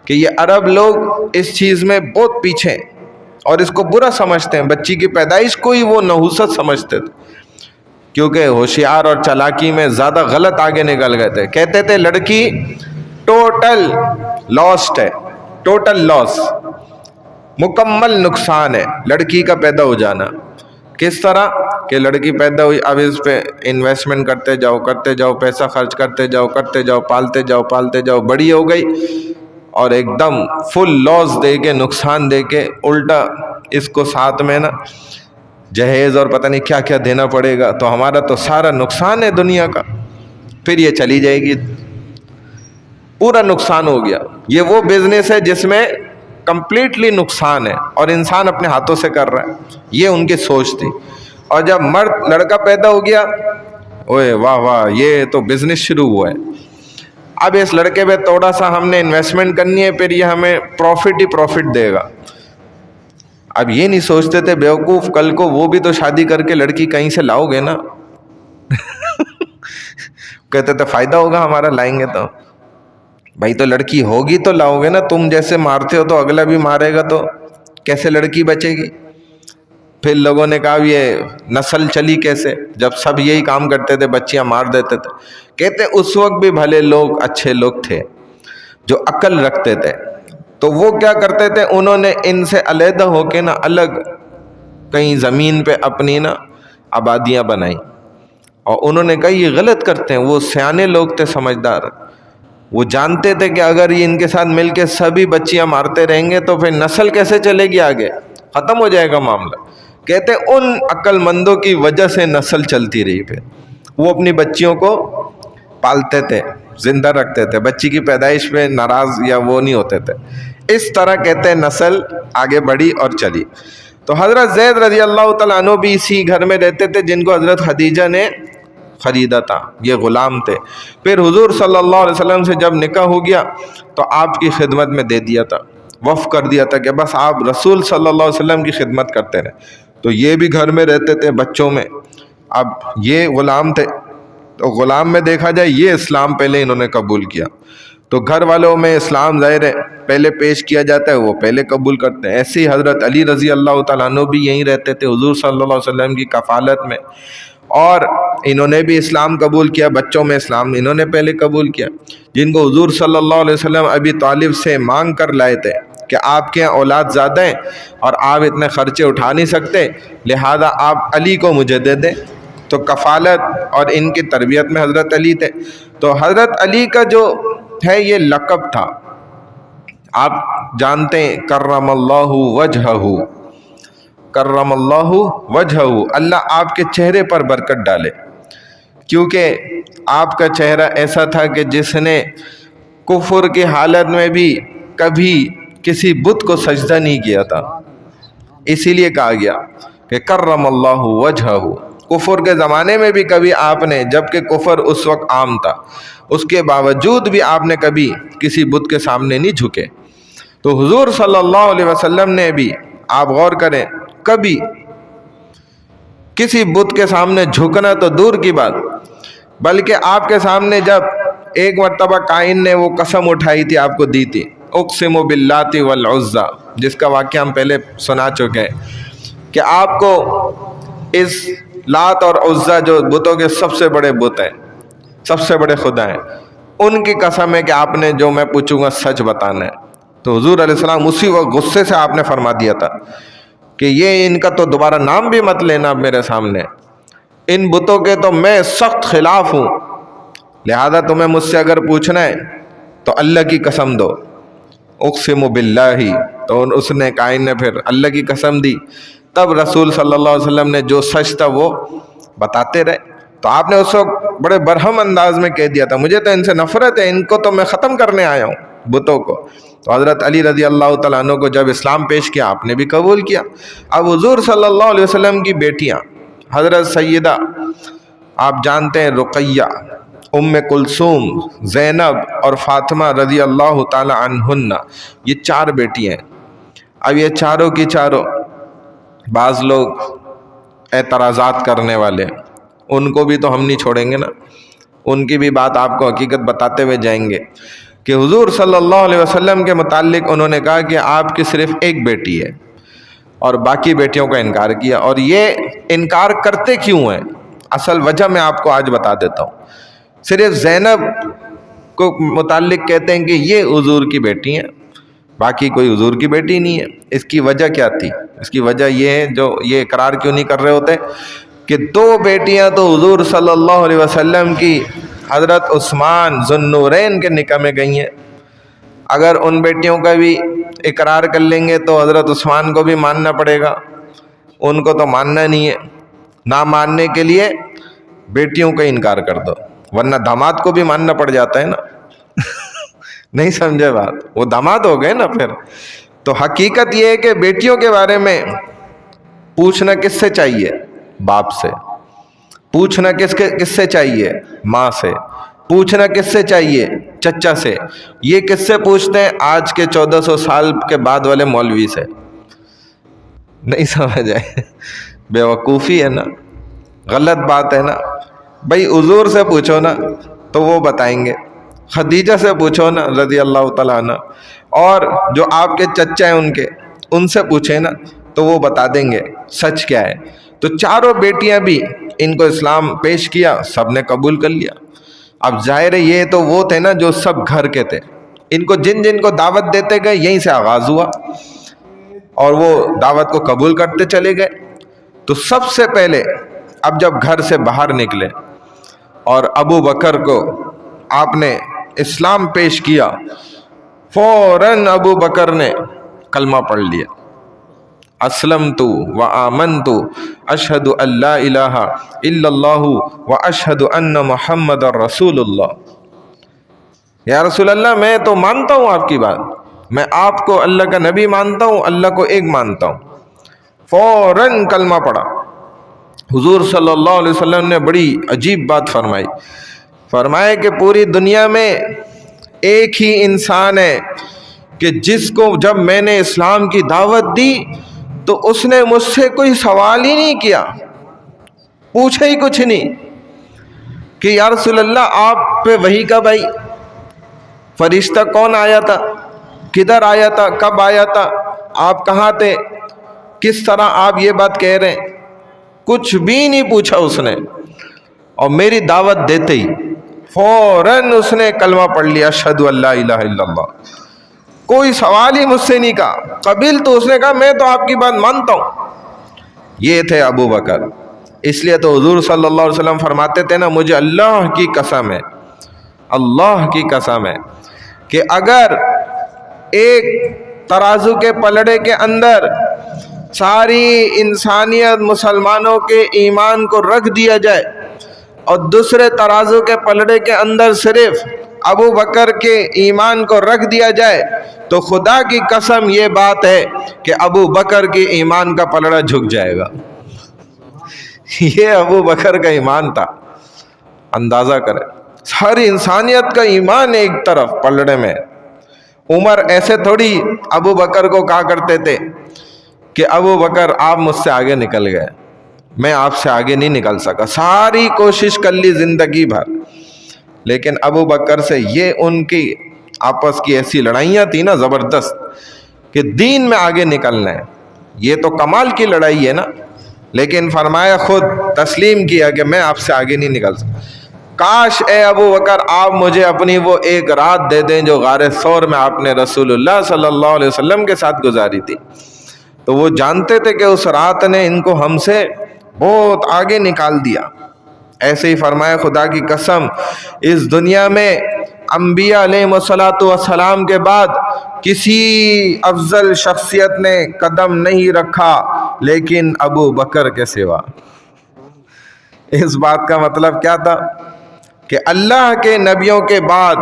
کہ یہ عرب لوگ اس چیز میں بہت پیچھے ہیں اور اس کو برا سمجھتے ہیں. بچی کی پیدائش کو ہی وہ نحوست سمجھتے تھے، کیونکہ ہوشیار اور چالاکی میں زیادہ غلط آگے نکل گئے تھے. کہتے تھے لڑکی ٹوٹل لاسٹ ہے، ٹوٹل لاس، مکمل نقصان ہے لڑکی کا پیدا ہو جانا. کس طرح کہ لڑکی پیدا ہوئی، اب اس پہ انویسٹمنٹ کرتے جاؤ، پیسہ خرچ کرتے جاؤ، پالتے جاؤ، بڑی ہو گئی اور ایک دم فل لاس دے کے، نقصان دے کے، الٹا اس کو ساتھ میں نا جہیز اور پتہ نہیں کیا کیا دینا پڑے گا، تو ہمارا تو سارا نقصان ہے دنیا کا. پھر یہ چلی جائے گی، پورا نقصان ہو گیا. یہ وہ بزنس ہے جس میں کمپلیٹلی نقصان ہے اور انسان اپنے ہاتھوں سے کر رہا ہے. یہ ان کی سوچ تھی. اور جب لڑکا پیدا ہو گیا، اوے واہ واہ، یہ تو بزنس شروع ہوا ہے. اب اس لڑکے پہ تھوڑا سا ہم نے انویسٹمنٹ کرنی ہے، پھر یہ ہمیں پروفٹ ہی پروفٹ دے گا. اب یہ نہیں سوچتے تھے بیوقوف، کل کو وہ بھی تو شادی کر کے لڑکی کہیں سے لاؤ گے نا. کہتے تھے فائدہ ہوگا ہمارا، لائیں گے تو. بھائی تو لڑکی ہوگی تو لاؤ گے نا. تم جیسے مارتے ہو تو اگلا بھی مارے گا، تو کیسے لڑکی بچے گی؟ پھر لوگوں نے کہا یہ نسل چلی کیسے، جب سب یہی کام کرتے تھے، بچیاں مار دیتے تھے. کہتے اس وقت بھی بھلے لوگ، اچھے لوگ تھے جو عقل رکھتے تھے. تو وہ کیا کرتے تھے، انہوں نے ان سے علیحدہ ہو کے نا الگ کہیں زمین پہ اپنی نا آبادیاں بنائی. اور انہوں نے کہا یہ غلط کرتے ہیں. وہ سیانے لوگ تھے، سمجھدار. وہ جانتے تھے کہ اگر یہ ان کے ساتھ مل کے سبھی بچیاں مارتے رہیں گے تو پھر نسل کیسے چلے گی آگے، ختم ہو جائے گا معاملہ. کہتے ان عقل مندوں کی وجہ سے نسل چلتی رہی. پھر وہ اپنی بچیوں کو پالتے تھے، زندہ رکھتے تھے، بچی کی پیدائش پہ ناراض یا وہ نہیں ہوتے تھے. اس طرح کہتے ہیں نسل آگے بڑھی اور چلی. تو حضرت زید رضی اللہ تعالیٰ عنہ بھی اسی گھر میں رہتے تھے جن کو حضرت خدیجہ نے خریدا تھا. یہ غلام تھے. پھر حضور صلی اللہ علیہ وسلم سے جب نکاح ہو گیا تو آپ کی خدمت میں دے دیا تھا، وقف کر دیا تھا کہ بس آپ رسول صلی اللہ علیہ وسلم کی خدمت کرتے رہے. تو یہ بھی گھر میں رہتے تھے بچوں میں. اب یہ غلام تھے تو غلام میں دیکھا جائے یہ اسلام پہلے انہوں نے قبول کیا، تو گھر والوں میں اسلام ظاہر ہے پہلے پیش کیا جاتا ہے، وہ پہلے قبول کرتے ہیں. ایسے ہی حضرت علی رضی اللہ تعالیٰ عنہ بھی یہیں رہتے تھے حضور صلی اللہ علیہ وسلم کی کفالت میں، اور انہوں نے بھی اسلام قبول کیا. بچوں میں اسلام انہوں نے پہلے قبول کیا. جن کو حضور صلی اللہ علیہ وسلم ابی طالب سے مانگ کر لائے تھے کہ آپ کے اولاد زیادہ ہیں اور آپ اتنے خرچے اٹھا نہیں سکتے، لہذا آپ علی کو مجھے دے دیں. تو کفالت اور ان کی تربیت میں حضرت علی تھے. تو حضرت علی کا جو ہے یہ لقب تھا، آپ جانتے ہیں، کرم اللہ وجہہ، کرم اللہ وجہہ، اللہ آپ کے چہرے پر برکت ڈالے. کیونکہ آپ کا چہرہ ایسا تھا کہ جس نے کفر کی حالت میں بھی کبھی کسی بت کو سجدہ نہیں کیا تھا. اسی لیے کہا گیا کہ کرم اللہ وجہہ. کفر کے زمانے میں بھی کبھی آپ نے، جبکہ کفر اس وقت عام تھا، اس کے باوجود بھی آپ نے کبھی کسی بت کے سامنے نہیں جھکے. تو حضور صلی اللہ علیہ وسلم نے بھی، آپ غور کریں، کبھی کسی بت کے سامنے جھکنا تو دور کی بات، بلکہ آپ کے سامنے جب ایک مرتبہ قائن نے وہ قسم اٹھائی تھی، آپ کو دی تھی، اقسم باللات والعزی، جس کا واقعہ ہم پہلے سنا چکے ہیں کہ آپ کو اس لات اور عزیٰ جو بتوں کے سب سے بڑے بت ہیں، سب سے بڑے خدا ہیں، ان کی قسم ہے کہ آپ نے جو میں پوچھوں گا سچ بتانا ہے۔ تو حضور علیہ السلام اسی وقت غصے سے آپ نے فرما دیا تھا کہ یہ ان کا تو دوبارہ نام بھی مت لینا میرے سامنے، ان بتوں کے تو میں سخت خلاف ہوں، لہذا تمہیں مجھ سے اگر پوچھنا ہے تو اللہ کی قسم دو۔ اقسم باللہ، تو اس نے قائن نے پھر اللہ کی قسم دی۔ تب رسول صلی اللہ علیہ وسلم نے جو سچ تھا وہ بتاتے رہے۔ تو آپ نے اس وقت بڑے برہم انداز میں کہہ دیا تھا مجھے تو ان سے نفرت ہے، ان کو تو میں ختم کرنے آیا ہوں، بتوں کو۔ تو حضرت علی رضی اللہ تعالیٰ عنہ کو جب اسلام پیش کیا آپ نے بھی قبول کیا۔ اب حضور صلی اللہ علیہ وسلم کی بیٹیاں حضرت سیدہ آپ جانتے ہیں رقیہ، ام کلثوم، زینب اور فاطمہ رضی اللہ تعالی عنہن، یہ 4 بیٹی ہیں۔ اب یہ چاروں کی چاروں، بعض لوگ اعتراضات کرنے والے، ان کو بھی تو ہم نہیں چھوڑیں گے نا، ان کی بھی بات آپ کو حقیقت بتاتے ہوئے جائیں گے کہ حضور صلی اللہ علیہ وسلم کے متعلق انہوں نے کہا کہ آپ کی صرف ایک بیٹی ہے اور باقی بیٹیوں کا انکار کیا۔ اور یہ انکار کرتے کیوں ہیں، اصل وجہ میں آپ کو آج بتا دیتا ہوں۔ صرف زینب کو متعلق کہتے ہیں کہ یہ حضور کی بیٹی ہیں، باقی کوئی حضور کی بیٹی نہیں ہے۔ اس کی وجہ کیا تھی؟ اس کی وجہ یہ ہے، جو یہ اقرار کیوں نہیں کر رہے ہوتے، کہ 2 بیٹیاں تو حضور صلی اللہ علیہ وسلم کی حضرت عثمان ذو النورین کے نکاح میں گئی ہیں، اگر ان بیٹیوں کا بھی اقرار کر لیں گے تو حضرت عثمان کو بھی ماننا پڑے گا، ان کو تو ماننا نہیں ہے۔ نہ ماننے کے لیے بیٹیوں کا انکار کر دو، ورنہ داماد کو بھی ماننا پڑ جاتا ہے نا نہیں سمجھے بات، وہ داماد ہو گئے نا پھر۔ تو حقیقت یہ ہے کہ بیٹیوں کے بارے میں پوچھنا کس سے چاہیے؟ باپ سے۔ پوچھنا کس سے چاہیے؟ ماں سے۔ پوچھنا کس سے چاہیے؟ چچا سے۔ یہ کس سے پوچھتے ہیں؟ آج کے 1400 سال کے بعد والے مولوی سے۔ نہیں سمجھ آئے؟ بے وقوفی ہے نا، غلط بات ہے نا۔ بھائی حضور سے پوچھو نا تو وہ بتائیں گے، خدیجہ سے پوچھو نا رضی اللہ تعالیٰ عنہ، اور جو آپ کے چچا ہیں ان سے پوچھیں نا تو وہ بتا دیں گے سچ کیا ہے۔ تو 4 بیٹیاں بھی ان کو اسلام پیش کیا، سب نے قبول کر لیا۔ اب ظاہر ہے یہ تو وہ تھے نا جو سب گھر کے تھے، ان کو جن کو دعوت دیتے گئے یہیں سے آغاز ہوا اور وہ دعوت کو قبول کرتے چلے گئے۔ تو سب سے پہلے اب جب گھر سے باہر نکلے اور ابو بکر کو آپ نے اسلام پیش کیا، فوراً ابو بکر نے کلمہ پڑھ لیا، اسلمت و آمنت اشہد ان لا الہ الا اللہ و اشہد ان محمد رسول اللہ۔ یا رسول اللہ میں تو مانتا ہوں آپ کی بات، میں آپ کو اللہ کا نبی مانتا ہوں، اللہ کو ایک مانتا ہوں۔ فوراً کلمہ پڑھا۔ حضور صلی اللہ علیہ وسلم نے بڑی عجیب بات فرمائی، فرمایا کہ پوری دنیا میں ایک ہی انسان ہے کہ جس کو جب میں نے اسلام کی دعوت دی تو اس نے مجھ سے کوئی سوال ہی نہیں کیا، پوچھا ہی کچھ نہیں کہ یا رسول اللہ آپ پہ وحی کب آئی، فرشتہ کون آیا تھا، کدھر آیا تھا، کب آیا تھا، آپ کہاں تھے، کس طرح آپ یہ بات کہہ رہے ہیں، کچھ بھی نہیں پوچھا اس نے۔ اور میری دعوت دیتے ہی فوراً اس نے کلمہ پڑھ لیا، اشہد ان لا الہ الا اللہ، کوئی سوال ہی مجھ سے نہیں کہا، قبیل تو اس نے کہا میں تو آپ کی بات مانتا ہوں۔ یہ تھے ابو بکر۔ اس لیے تو حضور صلی اللہ علیہ وسلم فرماتے تھے نا، مجھے اللہ کی قسم ہے، اللہ کی قسم ہے کہ اگر ایک ترازو کے پلڑے کے اندر ساری انسانیت مسلمانوں کے ایمان کو رکھ دیا جائے اور دوسرے ترازو کے پلڑے کے اندر صرف ابو بکر کے ایمان کو رکھ دیا جائے تو خدا کی قسم یہ بات ہے کہ ابو بکر کی ایمان کا پلڑا جھک جائے گا۔ یہ ابو بکر کا ایمان تھا، اندازہ کریں، ساری انسانیت کا ایمان ایک طرف پلڑے میں۔ عمر ایسے تھوڑی ابو بکر کو کہا کرتے تھے کہ ابو بکر آپ مجھ سے آگے نکل گئے، میں آپ سے آگے نہیں نکل سکا، ساری کوشش کر لی زندگی بھر، لیکن ابو بکر سے یہ ان کی آپس کی ایسی لڑائیاں تھی نا زبردست کہ دین میں آگے نکلنا ہے، یہ تو کمال کی لڑائی ہے نا، لیکن فرمایا خود تسلیم کیا کہ میں آپ سے آگے نہیں نکل سکتا۔ کاش اے ابو بکر آپ مجھے اپنی وہ ایک رات دے دیں جو غار ثور میں آپ نے رسول اللہ صلی اللہ علیہ وسلم کے ساتھ گزاری تھی۔ تو وہ جانتے تھے کہ اس رات نے ان کو ہم سے بہت آگے نکال دیا۔ ایسے ہی فرمایا خدا کی قسم اس دنیا میں انبیاء علیہ السلام کے بعد کسی افضل شخصیت نے قدم نہیں رکھا لیکن ابو بکر کے سوا۔ اس بات کا مطلب کیا تھا کہ اللہ کے نبیوں کے بعد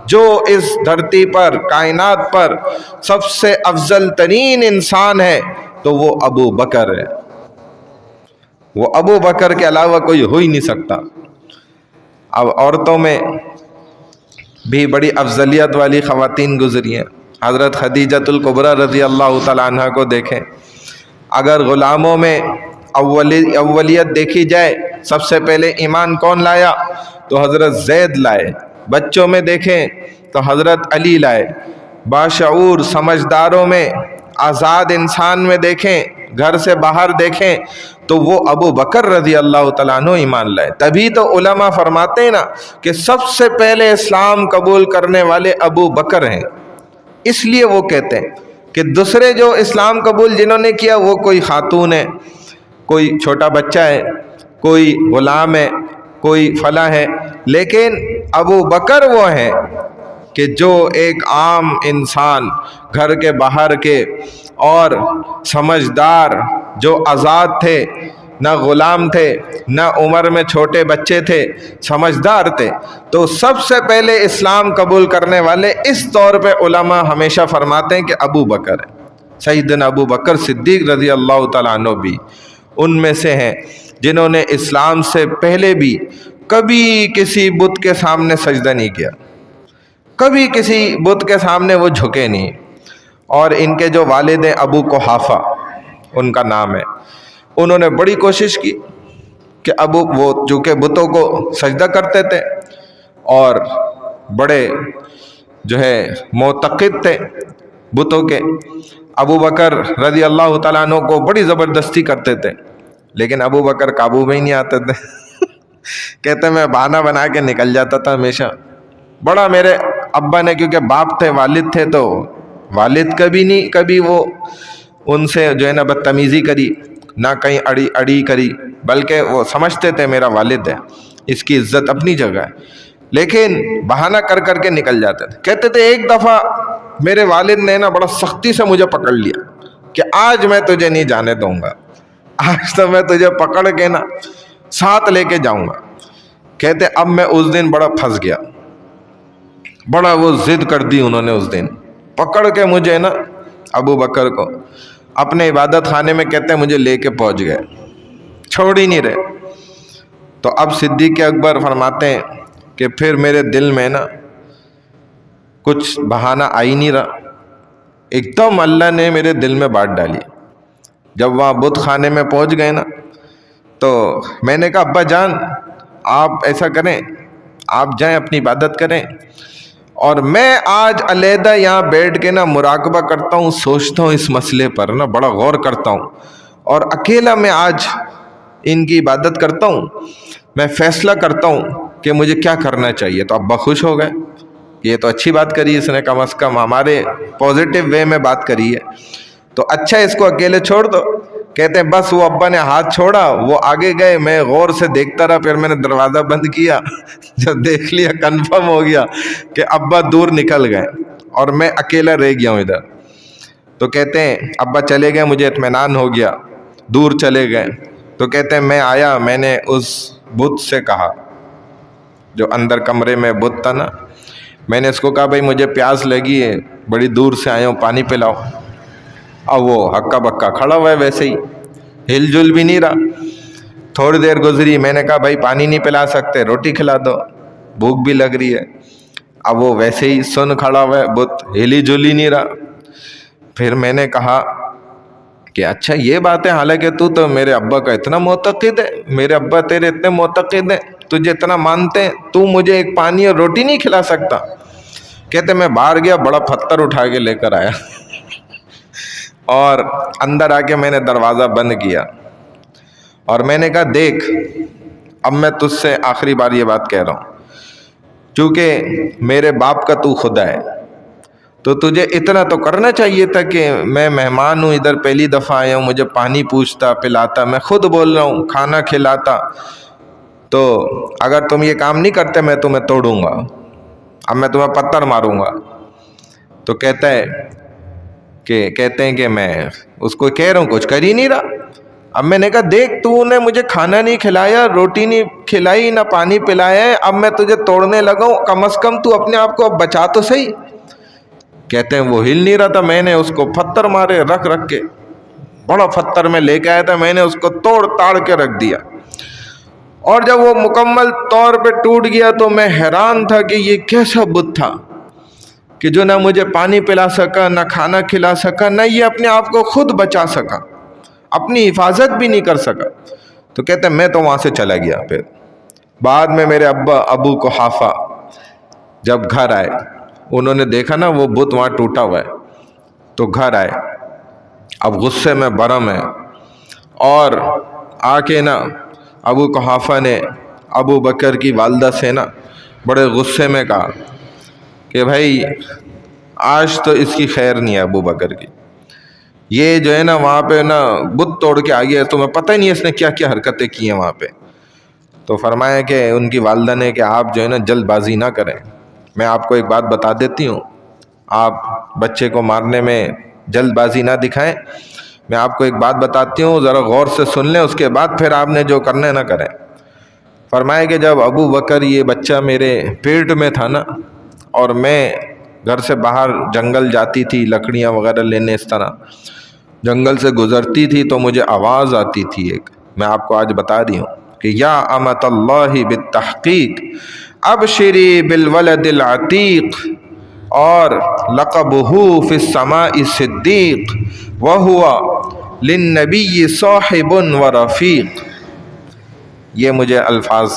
جو اس دھرتی پر کائنات پر سب سے افضل ترین انسان ہے تو وہ ابو بکر ہے۔ وہ ابو بکر کے علاوہ کوئی ہو ہی نہیں سکتا۔ اب عورتوں میں بھی بڑی افضلیت والی خواتین گزری ہیں۔ حضرت خدیجۃ الکبریٰ رضی اللہ تعالیٰ عنہ کو دیکھیں۔ اگر غلاموں میں اولیت دیکھی جائے سب سے پہلے ایمان کون لایا تو حضرت زید لائے۔ بچوں میں دیکھیں تو حضرت علی لائے۔ باشعور سمجھداروں میں آزاد انسان میں دیکھیں، گھر سے باہر دیکھیں تو وہ ابو بکر رضی اللہ تعالیٰ عنہ ایمان لائے۔ تبھی تو علماء فرماتے ہیں نا کہ سب سے پہلے اسلام قبول کرنے والے ابو بکر ہیں۔ اس لیے وہ کہتے ہیں کہ دوسرے جو اسلام قبول جنہوں نے کیا وہ کوئی خاتون ہے، کوئی چھوٹا بچہ ہے، کوئی غلام ہے، کوئی فلاں ہے، لیکن ابو بکر وہ ہیں کہ جو ایک عام انسان گھر کے باہر کے اور سمجھدار، جو آزاد تھے، نہ غلام تھے نہ عمر میں چھوٹے بچے تھے، سمجھدار تھے۔ تو سب سے پہلے اسلام قبول کرنے والے اس طور پہ علماء ہمیشہ فرماتے ہیں کہ ابو بکر ہے۔ سیدنا ابو بکر صدیق رضی اللہ تعالیٰ عنہ بھی ان میں سے ہیں جنہوں نے اسلام سے پہلے بھی کبھی کسی بت کے سامنے سجدہ نہیں کیا، کبھی کسی بت کے سامنے وہ جھکے نہیں۔ اور ان کے جو والد ہیں ابو قحافہ ان کا نام ہے، انہوں نے بڑی کوشش کی کہ وہ چونکہ بتوں کو سجدہ کرتے تھے اور بڑے جو ہے معتقد تھے بتوں کے، ابو بکر رضی اللہ تعالیٰ عنہ کو بڑی زبردستی کرتے تھے، لیکن ابو بکر قابو میں ہی نہیں آتے تھے۔ کہتے میں بہانہ بنا کے نکل جاتا تھا ہمیشہ۔ بڑا میرے ابا نے، کیونکہ باپ تھے والد تھے، تو والد کبھی نہیں کبھی وہ ان سے جو ہے نا بدتمیزی کری، نہ کہیں اڑی کری، بلکہ وہ سمجھتے تھے میرا والد ہے، اس کی عزت اپنی جگہ ہے، لیکن بہانہ کر کر کے نکل جاتے تھے۔ کہتے تھے ایک دفعہ میرے والد نے نا بڑا سختی سے مجھے پکڑ لیا کہ آج میں تجھے نہیں جانے دوں گا، آج تو میں تجھے پکڑ کے نا ساتھ لے کے جاؤں گا۔ کہتے اب میں اس دن بڑا پھنس گیا، بڑا وہ ضد کر دی انہوں نے، اس دن پکڑ کے مجھے نا ابو بکر کو اپنے عبادت خانے میں کہتے ہیں مجھے لے کے پہنچ گئے، چھوڑ ہی نہیں رہے۔ تو اب صدیق اکبر فرماتے ہیں کہ پھر میرے دل میں نا کچھ بہانہ آ ہی نہیں رہا، ایک دم اللہ نے میرے دل میں بات ڈالی۔ جب وہاں بت خانے میں پہنچ گئے نا تو میں نے کہا ابا جان آپ ایسا کریں، آپ جائیں اپنی عبادت کریں، اور میں آج علیحدہ یہاں بیٹھ کے نا مراقبہ کرتا ہوں، سوچتا ہوں اس مسئلے پر نا، بڑا غور کرتا ہوں، اور اکیلا میں آج ان کی عبادت کرتا ہوں، میں فیصلہ کرتا ہوں کہ مجھے کیا کرنا چاہیے۔ تو ابا خوش ہو گئے، یہ تو اچھی بات کری اس نے، کم از کم ہمارے پازیٹیو وے میں بات کری ہے، تو اچھا اس کو اکیلے چھوڑ دو۔ کہتے ہیں بس وہ ابا نے ہاتھ چھوڑا، وہ آگے گئے، میں غور سے دیکھتا رہا، پھر میں نے دروازہ بند کیا، جب دیکھ لیا کنفرم ہو گیا کہ ابا دور نکل گئے اور میں اکیلا رہ گیا ہوں ادھر۔ تو کہتے ہیں ابا چلے گئے، مجھے اطمینان ہو گیا، دور چلے گئے۔ تو کہتے ہیں میں آیا، میں نے اس بت سے کہا، جو اندر کمرے میں بت تھا نا، میں نے اس کو کہا بھائی مجھے پیاس لگی ہے، بڑی دور سے آیا ہوں، پانی پلاؤ۔ اب وہ ہکا بکا کھڑا ہوا ہے، ویسے ہی ہل جل بھی نہیں رہا۔ تھوڑی دیر گزری، میں نے کہا بھائی پانی نہیں پلا سکتے، روٹی کھلا دو، بھوک بھی لگ رہی ہے۔ اب وہ ویسے ہی سن کھڑا ہوا ہے، بت ہلی جل ہی نہیں رہا۔ پھر میں نے کہا کہ اچھا یہ بات ہے، حالانکہ تو میرے ابا کا اتنا معتقد ہے، میرے ابا تیرے اتنے معتقد ہیں، تجھے اتنا مانتے ہیں، تو مجھے ایک پانی اور روٹی نہیں کھلا سکتا؟ کہتے میں باہر گیا، بڑا پتھر اٹھا کے لے کر آیا اور اندر آ کے میں نے دروازہ بند کیا، اور میں نے کہا دیکھ اب میں تجھ سے آخری بار یہ بات کہہ رہا ہوں، چونکہ میرے باپ کا تو خدا ہے تو تجھے اتنا تو کرنا چاہیے تھا کہ میں مہمان ہوں، ادھر پہلی دفعہ آیا ہوں، مجھے پانی پوچھتا، پلاتا، میں خود بول رہا ہوں کھانا کھلاتا، تو اگر تم یہ کام نہیں کرتے میں تمہیں توڑوں گا، اب میں تمہیں پتھر ماروں گا۔ تو کہتے ہیں کہ میں اس کو کہہ رہا ہوں کچھ کر ہی نہیں رہا۔ اب میں نے کہا دیکھ تو نے مجھے کھانا نہیں کھلایا، روٹی نہیں کھلائی، نہ پانی پلایا ہے، اب میں تجھے توڑنے لگا ہوں، کم از کم تو اپنے آپ کو اب بچا تو صحیح۔ کہتے ہیں وہ ہل نہیں رہا تھا، میں نے اس کو پتھر مارے رکھ کے، بڑا پتھر میں لے کے آیا تھا، میں نے اس کو توڑ تاڑ کے رکھ دیا، اور جب وہ مکمل طور پہ ٹوٹ گیا تو میں حیران تھا کہ یہ کیسا بت تھا کہ جو نہ مجھے پانی پلا سکا، نہ کھانا کھلا سکا، نہ یہ اپنے آپ کو خود بچا سکا، اپنی حفاظت بھی نہیں کر سکا۔ تو کہتے ہیں میں تو وہاں سے چلا گیا۔ پھر بعد میں میرے ابو قحافہ جب گھر آئے، انہوں نے دیکھا نا وہ بت وہاں ٹوٹا ہوا ہے، تو گھر آئے، اب غصے میں برم ہے، اور آ کے نا ابو قحافہ نے ابو بکر کی والدہ سے نا بڑے غصے میں کہا کہ بھائی آج تو اس کی خیر نہیں ہے ابو بکر کی، یہ جو ہے نا وہاں پہ نا بت توڑ کے آ گیا، تمہیں پتہ ہی نہیں اس نے کیا کیا حرکتیں کی ہیں وہاں پہ۔ تو فرمایا کہ ان کی والدہ نے کہ آپ جو ہے نا جلد بازی نہ کریں، میں آپ کو ایک بات بتا دیتی ہوں، آپ بچے کو مارنے میں جلد بازی نہ دکھائیں، میں آپ کو ایک بات بتاتی ہوں، ذرا غور سے سن لیں، اس کے بعد پھر آپ نے جو کرنا ہے نہ کریں۔ فرمایا کہ جب ابو بکر یہ بچہ میرے پیٹ میں تھا نا، اور میں گھر سے باہر جنگل جاتی تھی لکڑیاں وغیرہ لینے، اس طرح جنگل سے گزرتی تھی تو مجھے آواز آتی تھی ایک، میں آپ کو آج بتا رہی ہوں کہ یا امۃ اللہ بالتحقیق ابشری بالولد العتیق، اور لقبہ فی السماء صدیق وہو للنبی صاحب و رفیق۔ یہ مجھے الفاظ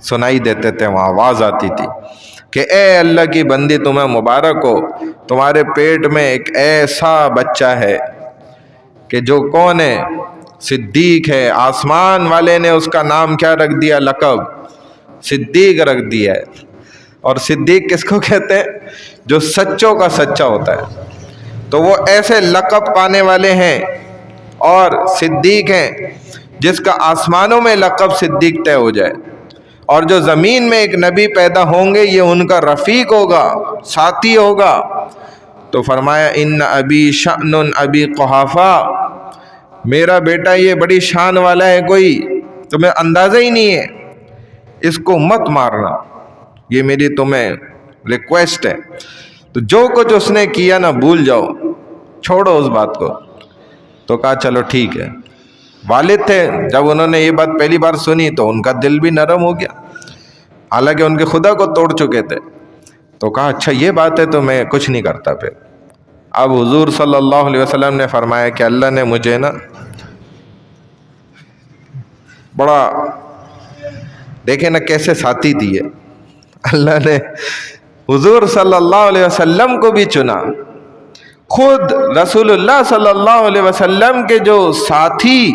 سنائی دیتے تھے، وہاں آواز آتی تھی کہ اے اللہ کی بندی تمہیں مبارک ہو، تمہارے پیٹ میں ایک ایسا بچہ ہے کہ جو کون ہے؟ صدیق ہے، آسمان والے نے اس کا نام کیا رکھ دیا؟ لقب صدیق رکھ دیا ہے۔ اور صدیق کس کو کہتے ہیں؟ جو سچوں کا سچا ہوتا ہے، تو وہ ایسے لقب پانے والے ہیں، اور صدیق ہیں جس کا آسمانوں میں لقب صدیق طے ہو جائے، اور جو زمین میں ایک نبی پیدا ہوں گے یہ ان کا رفیق ہوگا، ساتھی ہوگا۔ تو فرمایا ان ابی شأن ابی قحافہ، میرا بیٹا یہ بڑی شان والا ہے، کوئی تمہیں اندازہ ہی نہیں ہے، اس کو مت مارنا، یہ میری تمہیں ریکویسٹ ہے۔ تو جو کچھ اس نے کیا نا بھول جاؤ، چھوڑو اس بات کو۔ تو کہا چلو ٹھیک ہے۔ والد تھے، جب انہوں نے یہ بات پہلی بار سنی تو ان کا دل بھی نرم ہو گیا، حالانکہ ان کے خدا کو توڑ چکے تھے۔ تو کہا اچھا یہ بات ہے تو میں کچھ نہیں کرتا پھر۔ اب حضور صلی اللہ علیہ وسلم نے فرمایا کہ اللہ نے مجھے نا بڑا، دیکھیں نا کیسے ساتھی دیے، اللہ نے حضور صلی اللہ علیہ وسلم کو بھی چنا، خود رسول اللہ صلی اللہ علیہ وسلم کے جو ساتھی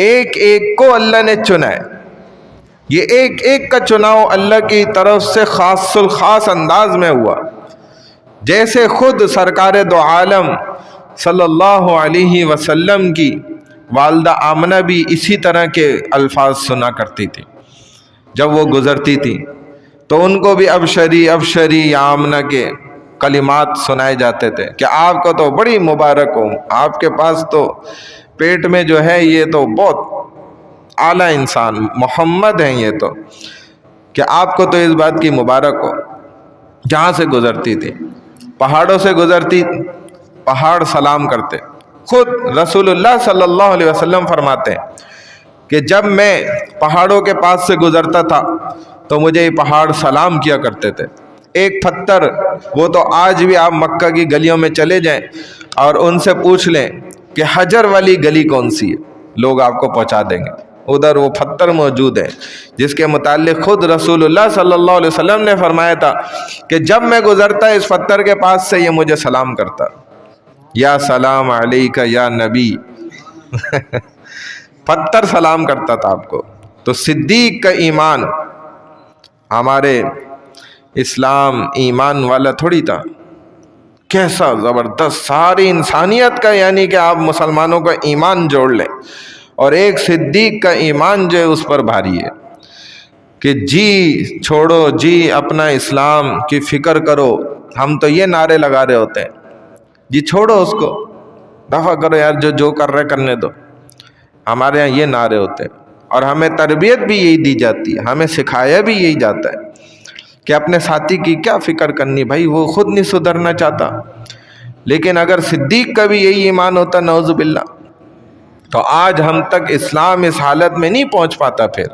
ایک ایک کو اللہ نے چنا ہے۔ یہ ایک ایک کا چناؤ اللہ کی طرف سے خاص الخاص انداز میں ہوا، جیسے خود سرکار دو عالم صلی اللہ علیہ وسلم کی والدہ آمنہ بھی اسی طرح کے الفاظ سنا کرتی تھی، جب وہ گزرتی تھی تو ان کو بھی ابشری ابشری یا آمنہ کے کلمات سنائے جاتے تھے کہ آپ کو تو بڑی مبارک ہو، آپ کے پاس تو پیٹ میں جو ہے یہ تو بہت اعلیٰ انسان محمد ہیں، یہ تو کہ آپ کو تو اس بات کی مبارک ہو۔ جہاں سے گزرتی تھی، پہاڑوں سے گزرتی، پہاڑ سلام کرتے، خود رسول اللہ صلی اللہ علیہ وسلم فرماتے ہیں کہ جب میں پہاڑوں کے پاس سے گزرتا تھا تو مجھے یہ پہاڑ سلام کیا کرتے تھے۔ ایک پتھر، وہ تو آج بھی آپ مکہ کی گلیوں میں چلے جائیں اور ان سے پوچھ لیں کہ حجر والی گلی کون سی ہے، لوگ آپ کو پہنچا دیں گے، ادھر وہ پتھر موجود ہے جس کے متعلق خود رسول اللہ صلی اللہ علیہ وسلم نے فرمایا تھا کہ جب میں گزرتا اس پتھر کے پاس سے یہ مجھے سلام کرتا، یا سلام علیکہ یا نبی پتھر سلام کرتا تھا آپ کو۔ تو صدیق کا ایمان ہمارے اسلام ایمان والا تھوڑی تھا، کیسا زبردست ساری انسانیت کا، یعنی کہ آپ مسلمانوں کا ایمان جوڑ لیں، اور ایک صدیق کا ایمان جو ہے اس پر بھاری ہے کہ جی چھوڑو جی اپنا اسلام کی فکر کرو. ہم تو یہ نعرے لگا رہے ہوتے ہیں، جی چھوڑو اس کو، دفع کرو یار، جو کر رہے کرنے دو. ہمارے یہاں یہ نعرے ہوتے ہیں، اور ہمیں تربیت بھی یہی دی جاتی ہے، ہمیں سکھایا بھی یہی جاتا ہے کہ اپنے ساتھی کی کیا فکر کرنی، بھائی وہ خود نہیں سدھرنا چاہتا. لیکن اگر صدیق کا بھی یہی ایمان ہوتا نعوذ باللہ، تو آج ہم تک اسلام اس حالت میں نہیں پہنچ پاتا. پھر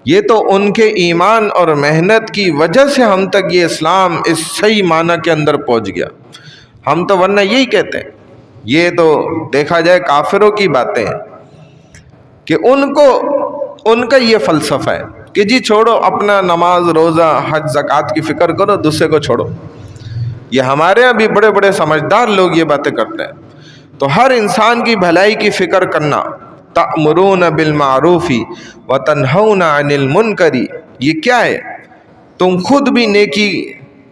یہ تو ان کے ایمان اور محنت کی وجہ سے ہم تک یہ اسلام اس صحیح معنی کے اندر پہنچ گیا. ہم تو ورنہ یہی کہتے ہیں، یہ تو دیکھا جائے کافروں کی باتیں ہیں کہ ان کا یہ فلسفہ ہے کہ جی چھوڑو اپنا نماز روزہ حج زکوٰۃ کی فکر کرو، دوسرے کو چھوڑو. یہ ہمارے یہاں بھی بڑے بڑے سمجھدار لوگ یہ باتیں کرتے ہیں. تو ہر انسان کی بھلائی کی فکر کرنا، تأمرون بالمعروف وتنہون عن المنکر، یہ کیا ہے؟ تم خود بھی نیکی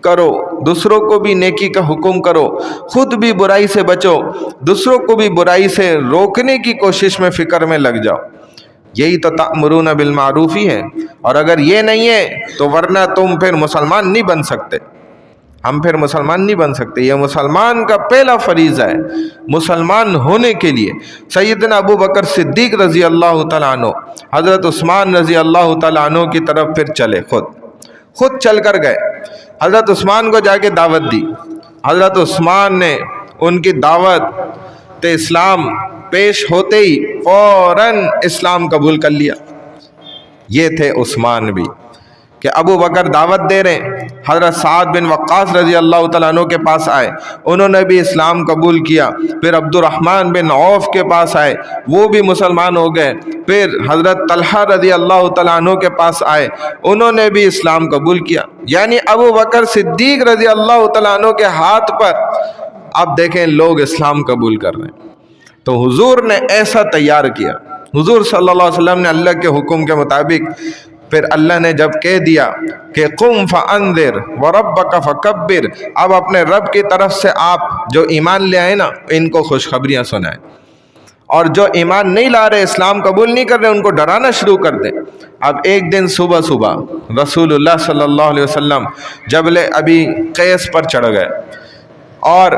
کرو، دوسروں کو بھی نیکی کا حکم کرو، خود بھی برائی سے بچو، دوسروں کو بھی برائی سے روکنے کی کوشش میں فکر میں لگ جاؤ. یہی تو تأمرون بالمعروف ہی ہے. اور اگر یہ نہیں ہے تو ورنہ تم پھر مسلمان نہیں بن سکتے. ہم پھر مسلمان نہیں بن سکتے. یہ مسلمان کا پہلا فریضہ ہے. مسلمان ہونے کے لیے سیدنا ابو بکر صدیق رضی اللہ تعالیٰ عنہ حضرت عثمان رضی اللہ تعالیٰ عنہ کی طرف پھر چلے، خود چل کر گئے. حضرت عثمان کو جا کے دعوت دی. حضرت عثمان نے ان کی دعوت اسلام پیش ہوتے ہی فوراً اسلام قبول کر لیا. یہ تھے عثمان بھی کہ ابو بکر دعوت دے رہے ہیں، حضرت سعد بن وقاص رضی اللہ تعالیٰ عنہ کے پاس آئے، انہوں نے بھی اسلام قبول کیا. پھر عبد الرحمن بن عوف کے پاس آئے، وہ بھی مسلمان ہو گئے. پھر حضرت طلحہ رضی اللہ تعالیٰ عنہ کے پاس آئے، انہوں نے بھی اسلام قبول کیا. یعنی ابو بکر صدیق رضی اللہ تعالیٰ عنہ کے ہاتھ پر اب دیکھیں لوگ اسلام قبول کر رہے ہیں. تو حضور نے ایسا تیار کیا. حضور صلی اللہ علیہ وسلم نے اللہ کے حکم کے مطابق پھر اللہ نے جب کہہ دیا کہ قم فانذر وربک فکبر، اب اپنے رب کی طرف سے آپ جو ایمان لے آئے نا ان کو خوشخبریاں سنائیں، اور جو ایمان نہیں لا رہے اسلام قبول نہیں کر رہے ان کو ڈرانا شروع کر دیں. اب ایک دن صبح رسول اللہ صلی اللہ علیہ وسلم جبل ابی قیس پر چڑھ گئے. اور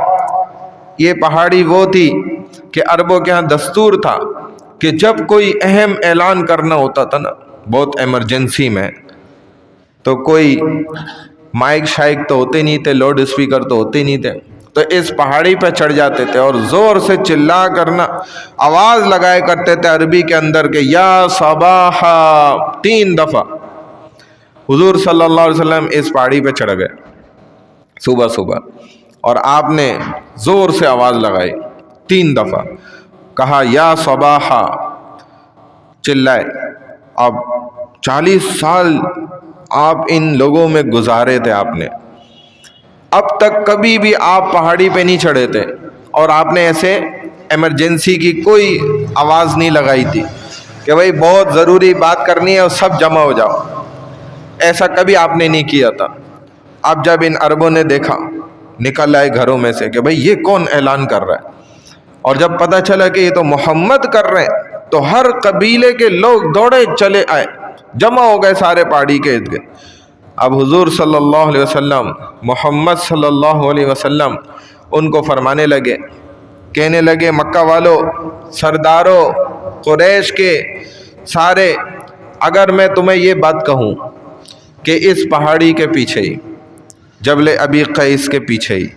یہ پہاڑی وہ تھی کہ عربوں کے ہاں دستور تھا کہ جب کوئی اہم اعلان کرنا ہوتا تھا نا، بہت ایمرجنسی میں، تو کوئی مائک شائک تو ہوتے نہیں تھے، لاؤڈ اسپیکر تو ہوتے نہیں تھے، تو اس پہاڑی پہ چڑھ جاتے تھے اور زور سے چلا کرنا آواز لگائے کرتے تھے عربی کے اندر کہ یا صباحا 3 دفعہ. حضور صلی اللہ علیہ وسلم اس پہاڑی پہ چڑھ گئے صبح اور آپ نے زور سے آواز لگائی 3 دفعہ، کہا یا صباحا، چلائے. اب 40 سال آپ ان لوگوں میں گزارے تھے، آپ نے اب تک کبھی بھی آپ پہاڑی پہ نہیں چڑھے تھے اور آپ نے ایسے ایمرجنسی کی کوئی آواز نہیں لگائی تھی کہ بھئی بہت ضروری بات کرنی ہے اور سب جمع ہو جاؤ. ایسا کبھی آپ نے نہیں کیا تھا. اب جب ان عربوں نے دیکھا، نکل آئے گھروں میں سے کہ بھئی یہ کون اعلان کر رہا ہے، اور جب پتہ چلا کہ یہ تو محمد کر رہے ہیں تو ہر قبیلے کے لوگ دوڑے چلے آئے، جمع ہو گئے سارے پہاڑی کے ارد گرد. اب حضور صلی اللہ علیہ وسلم، محمد صلی اللہ علیہ وسلم ان کو فرمانے لگے، کہنے لگے مکہ والوں، سرداروں قریش کے سارے، اگر میں تمہیں یہ بات کہوں کہ اس پہاڑی کے پیچھے ہی، جبل ابی قیس کے پیچھے ہی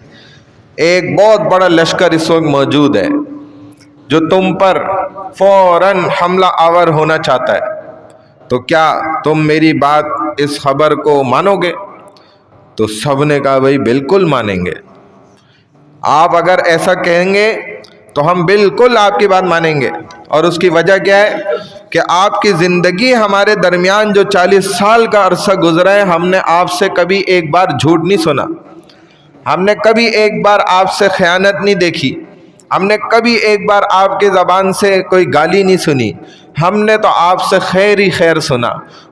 ایک بہت بڑا لشکر اس وقت موجود ہے جو تم پر فوراً حملہ آور ہونا چاہتا ہے، تو کیا تم میری بات اس خبر کو مانو گے؟ تو سب نے کہا بھائی بالکل مانیں گے. آپ اگر ایسا کہیں گے تو ہم بالکل آپ کی بات مانیں گے. اور اس کی وجہ کیا ہے کہ آپ کی زندگی ہمارے درمیان جو 40 سال کا عرصہ گزرا ہے، ہم نے آپ سے کبھی ایک بار جھوٹ نہیں سنا، ہم نے کبھی ایک بار آپ سے خیانت نہیں دیکھی، ہم نے کبھی ایک بار آپ کی زبان سے کوئی گالی نہیں سنی. ہم نے تو آپ سے خیر ہی خیر سنا،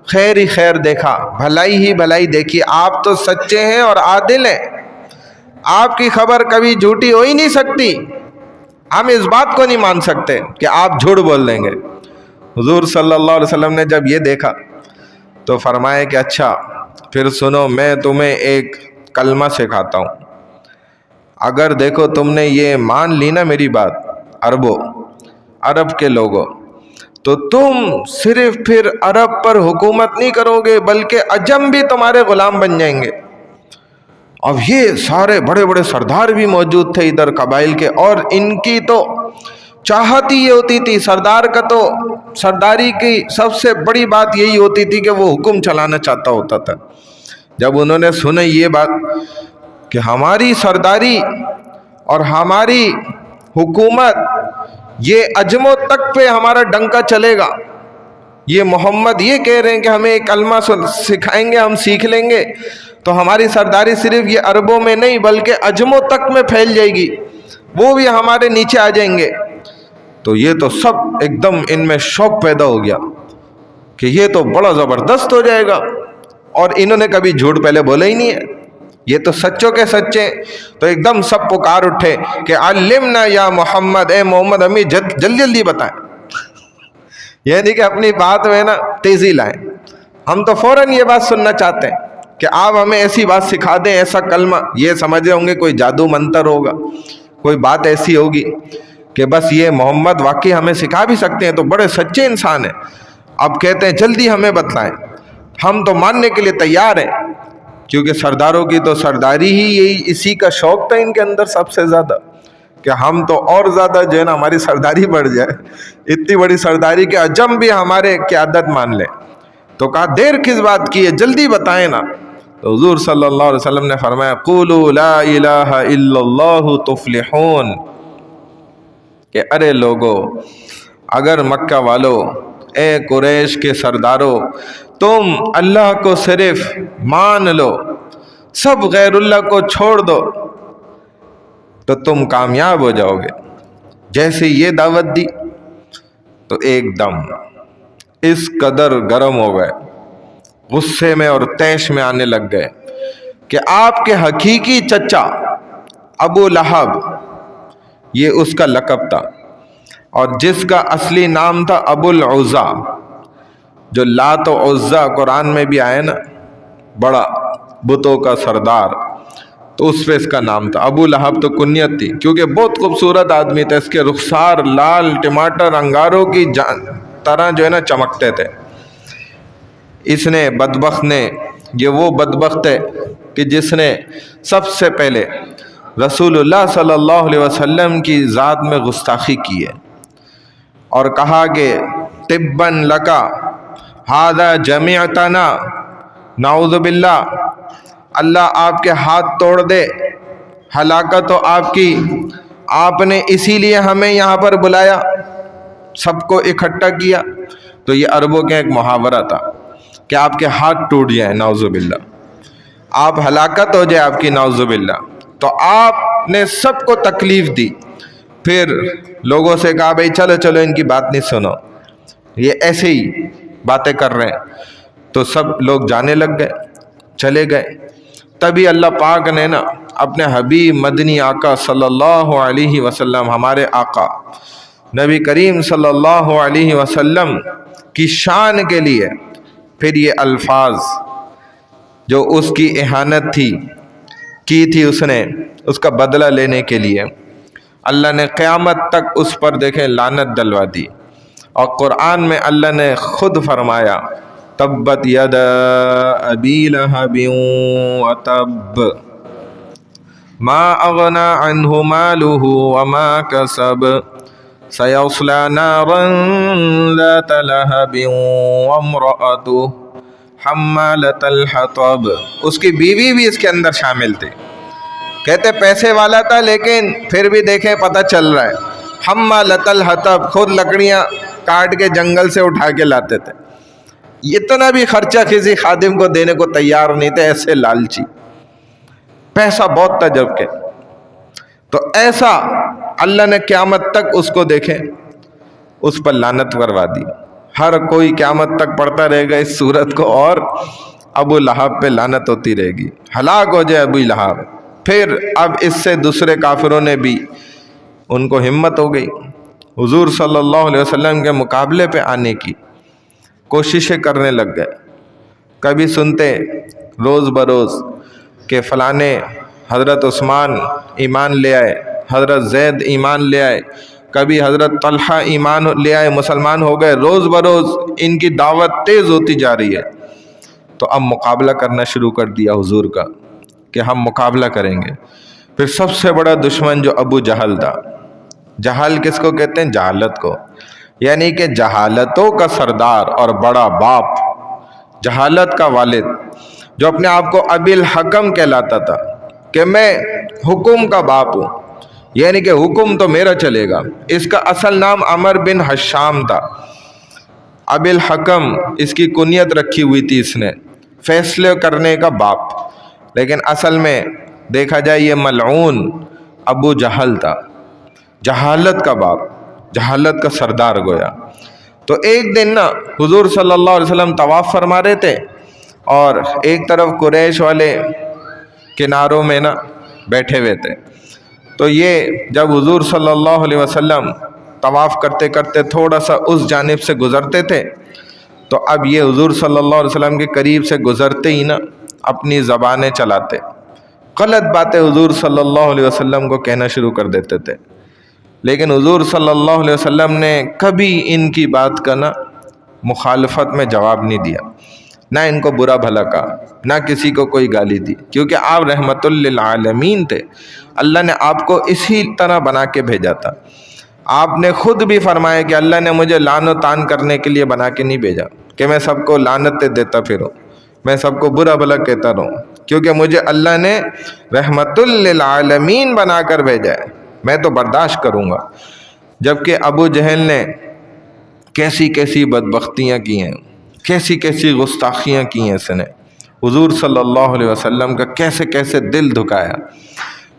خیر ہی خیر دیکھا، بھلائی ہی بھلائی دیکھی، آپ تو سچے ہیں اور عادل ہیں، آپ کی خبر کبھی جھوٹی ہو ہی نہیں سکتی، ہم اس بات کو نہیں مان سکتے کہ آپ جھوٹ بول دیں گے۔ حضور صلی اللہ علیہ وسلم نے جب یہ دیکھا تو فرمایا کہ اچھا پھر سنو، میں تمہیں ایک کلمہ سکھاتا ہوں، اگر دیکھو تم نے یہ مان لی نا میری بات، عرب کے لوگوں، تو تم صرف پھر عرب پر حکومت نہیں کرو گے بلکہ عجم بھی تمہارے غلام بن جائیں گے۔ اب یہ سارے بڑے بڑے سردار بھی موجود تھے ادھر قبائل کے، اور ان کی تو چاہت ہی یہ ہوتی تھی، سردار کا تو سرداری کی سب سے بڑی بات یہی ہوتی تھی کہ وہ حکم چلانا چاہتا ہوتا تھا۔ جب انہوں نے سنا یہ بات کہ ہماری سرداری اور ہماری حکومت یہ عجموں تک پہ ہمارا ڈنکا چلے گا، یہ محمد یہ کہہ رہے ہیں کہ ہمیں ایک کلمہ سکھائیں گے، ہم سیکھ لیں گے تو ہماری سرداری صرف یہ عربوں میں نہیں بلکہ عجموں تک میں پھیل جائے گی، وہ بھی ہمارے نیچے آ جائیں گے، تو یہ تو سب ایک دم ان میں شوق پیدا ہو گیا کہ یہ تو بڑا زبردست ہو جائے گا، اور انہوں نے کبھی جھوٹ پہلے بولا ہی نہیں ہے، یہ تو سچوں کے سچے، تو ایک دم سب پکار اٹھے کہ علمنا یا محمد، اے محمد ہمیں جلدی جلدی بتائیں، یعنی کہ اپنی بات میں نا تیزی لائیں، ہم تو فوراً یہ بات سننا چاہتے ہیں کہ آپ ہمیں ایسی بات سکھا دیں، ایسا کلمہ، یہ سمجھ رہے ہوں گے کوئی جادو منتر ہوگا، کوئی بات ایسی ہوگی کہ بس یہ محمد واقعی ہمیں سکھا بھی سکتے ہیں، تو بڑے سچے انسان ہیں، اب کہتے ہیں جلدی ہمیں بتلائیں، ہم تو ماننے کے لیے تیار ہیں، کیونکہ سرداروں کی تو سرداری ہی یہی اسی کا شوق تھا ان کے اندر سب سے زیادہ، کہ ہم تو اور زیادہ جو ہے نا ہماری سرداری بڑھ جائے، اتنی بڑی سرداری کہ عجم بھی ہمارے قیادت مان لے، تو کہا دیر کس بات کی ہے، جلدی بتائیں نا، تو حضور صلی اللہ علیہ وسلم نے فرمایا قولوا لا الہ الا اللہ تفلحون، کہ ارے لوگو، اگر مکہ والو، اے قریش کے سردارو، تم اللہ کو صرف مان لو، سب غیر اللہ کو چھوڑ دو تو تم کامیاب ہو جاؤ گے۔ جیسے یہ دعوت دی تو ایک دم اس قدر گرم ہو گئے، غصے میں اور طیش میں آنے لگ گئے کہ آپ کے حقیقی چچا ابو لہب، یہ اس کا لقب تھا، اور جس کا اصلی نام تھا ابو العزا، جو لات و عزا قرآن میں بھی آئے نا، بڑا بتوں کا سردار، تو اس پہ اس کا نام تھا۔ ابو لہب تو کنیت تھی، کیونکہ بہت خوبصورت آدمی تھا، اس کے رخسار لال ٹماٹر انگاروں کی طرح جو ہے نا چمکتے تھے۔ اس نے بدبخت نے، یہ وہ بدبخت ہے کہ جس نے سب سے پہلے رسول اللہ صلی اللہ علیہ وسلم کی ذات میں گستاخی کی ہے، اور کہا کہ تباً لکا ھذا جمعتنا، نعوذ باللہ، اللہ آپ کے ہاتھ توڑ دے، ہلاکت ہو آپ کی، آپ نے اسی لیے ہمیں یہاں پر بلایا، سب کو اکٹھا کیا۔ تو یہ عربوں کا ایک محاورہ تھا کہ آپ کے ہاتھ ٹوٹ جائیں، نعوذ باللہ، آپ ہلاکت ہو جائے آپ کی، نعوذ باللہ، تو آپ نے سب کو تکلیف دی۔ پھر لوگوں سے کہا بھئی چلو چلو ان کی بات نہیں سنو، یہ ایسے ہی باتیں کر رہے ہیں، تو سب لوگ جانے لگ گئے، چلے گئے۔ تبھی اللہ پاک نے نا اپنے حبیب مدنی آقا صلی اللہ علیہ وسلم، ہمارے آقا نبی کریم صلی اللہ علیہ وسلم کی شان کے لیے پھر یہ الفاظ، جو اس کی اہانت تھی کی تھی اس نے، اس کا بدلہ لینے کے لیے اللہ نے قیامت تک اس پر دیکھیں لعنت ڈلوا دی، اور قرآن میں اللہ نے خود فرمایا تبت یدا ابی لہب وتب ما اغنى عنه ماله وما كسب سيصلى نارا ذات لہب وامرأته حمالة الحطب، اس کی بیوی بھی اس کے اندر شامل تھی، کہتے پیسے والا تھا لیکن پھر بھی دیکھیں پتہ چل رہا ہے حمالة الحطب، خود لکڑیاں کاٹ کے جنگل سے اٹھا کے لاتے تھے، اتنا بھی خرچہ کسی خادم کو دینے کو تیار نہیں تھے، ایسے لالچی، پیسہ بہت تھا جب کے، تو ایسا اللہ نے قیامت تک اس کو دیکھیں اس پر لعنت کروا دی۔ ہر کوئی قیامت تک پڑھتا رہے گا اس سورت کو اور ابو لہب پہ لعنت ہوتی رہے گی، ہلاک ہو جائے ابو لہب۔ پھر اب اس سے دوسرے کافروں نے بھی ان کو ہمت ہو گئی، حضور صلی اللہ علیہ وسلم کے مقابلے پہ آنے کی کوششیں کرنے لگ گئے۔ کبھی سنتے روز بروز کہ فلانے حضرت عثمان ایمان لے آئے، حضرت زید ایمان لے آئے، کبھی حضرت طلحہ ایمان لے آئے، مسلمان ہو گئے، روز بروز ان کی دعوت تیز ہوتی جا رہی ہے۔ تو اب مقابلہ کرنا شروع کر دیا حضور کا کہ ہم مقابلہ کریں گے۔ پھر سب سے بڑا دشمن جو ابو جہل تھا، جہل کس کو کہتے ہیں؟ جہالت کو، یعنی کہ جہالتوں کا سردار اور بڑا باپ، جہالت کا والد، جو اپنے آپ کو ابی الحکم کہلاتا تھا کہ میں حکم کا باپ ہوں، یعنی کہ حکم تو میرا چلے گا۔ اس کا اصل نام عمر بن حشام تھا، ابی الحکم اس کی کنیت رکھی ہوئی تھی اس نے، فیصلے کرنے کا باپ، لیکن اصل میں دیکھا جائے یہ ملعون ابو جہل تھا، جہالت کا باپ، جہالت کا سردار گویا۔ تو ایک دن نا حضور صلی اللہ علیہ وسلم طواف فرما رہے تھے اور ایک طرف قریش والے کناروں میں نا بیٹھے ہوئے تھے۔ تو یہ جب حضور صلی اللہ علیہ وسلم طواف کرتے کرتے تھوڑا سا اس جانب سے گزرتے تھے تو اب یہ حضور صلی اللہ علیہ وسلم کے قریب سے گزرتے ہی نا اپنی زبانیں چلاتے، غلط باتیں حضور صلی اللہ علیہ وسلم کو کہنا شروع کر دیتے تھے، لیکن حضور صلی اللہ علیہ وسلم نے کبھی ان کی بات کا نا مخالفت میں جواب نہیں دیا، نہ ان کو برا بھلا کہا، نہ کسی کو کوئی گالی دی، کیونکہ آپ رحمت للعالمین تھے، اللہ نے آپ کو اسی طرح بنا کے بھیجا تھا۔ آپ نے خود بھی فرمایا کہ اللہ نے مجھے لعن و طعن کرنے کے لیے بنا کے نہیں بھیجا کہ میں سب کو لعنتیں دیتا پھروں، میں سب کو برا بھلا کہتا رہوں، کیونکہ مجھے اللہ نے رحمت للعالمین بنا کر بھیجا ہے، میں تو برداشت کروں گا۔ جبکہ ابو جہل نے کیسی کیسی بدبختیاں کی ہیں، کیسی کیسی گستاخیاں کی ہیں اس نے، حضور صلی اللہ علیہ وسلم کا کیسے کیسے دل دکھایا۔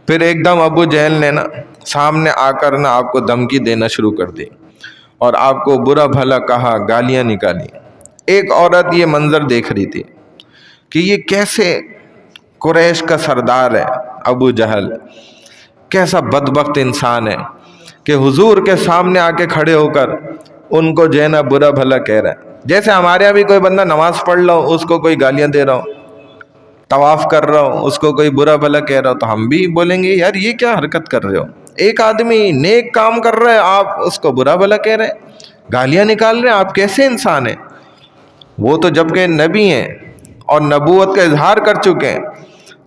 پھر ایک دم ابو جہل نے نا سامنے آ کر نا آپ کو دھمکی دینا شروع کر دی اور آپ کو برا بھلا کہا، گالیاں نکالی۔ ایک عورت یہ منظر دیکھ رہی تھی کہ یہ کیسے قریش کا سردار ہے ابو جہل، کیسا بدبخت انسان ہے کہ حضور کے سامنے آ کے کھڑے ہو کر ان کو جو ہے نا برا بھلا کہہ رہا ہے۔ جیسے ہمارے یہاں بھی کوئی بندہ نماز پڑھ رہا ہو، اس کو کوئی گالیاں دے رہا ہو، طواف کر رہا ہو، اس کو کوئی برا بھلا کہہ رہا ہو، تو ہم بھی بولیں گے یار یہ کیا حرکت کر رہے ہو، ایک آدمی نیک کام کر رہا ہے آپ اس کو برا بھلا کہہ رہے ہیں، گالیاں نکال رہے ہیں، آپ کیسے انسان ہیں؟ وہ تو جب کہ نبی ہیں اور نبوت کا اظہار کر چکے ہیں،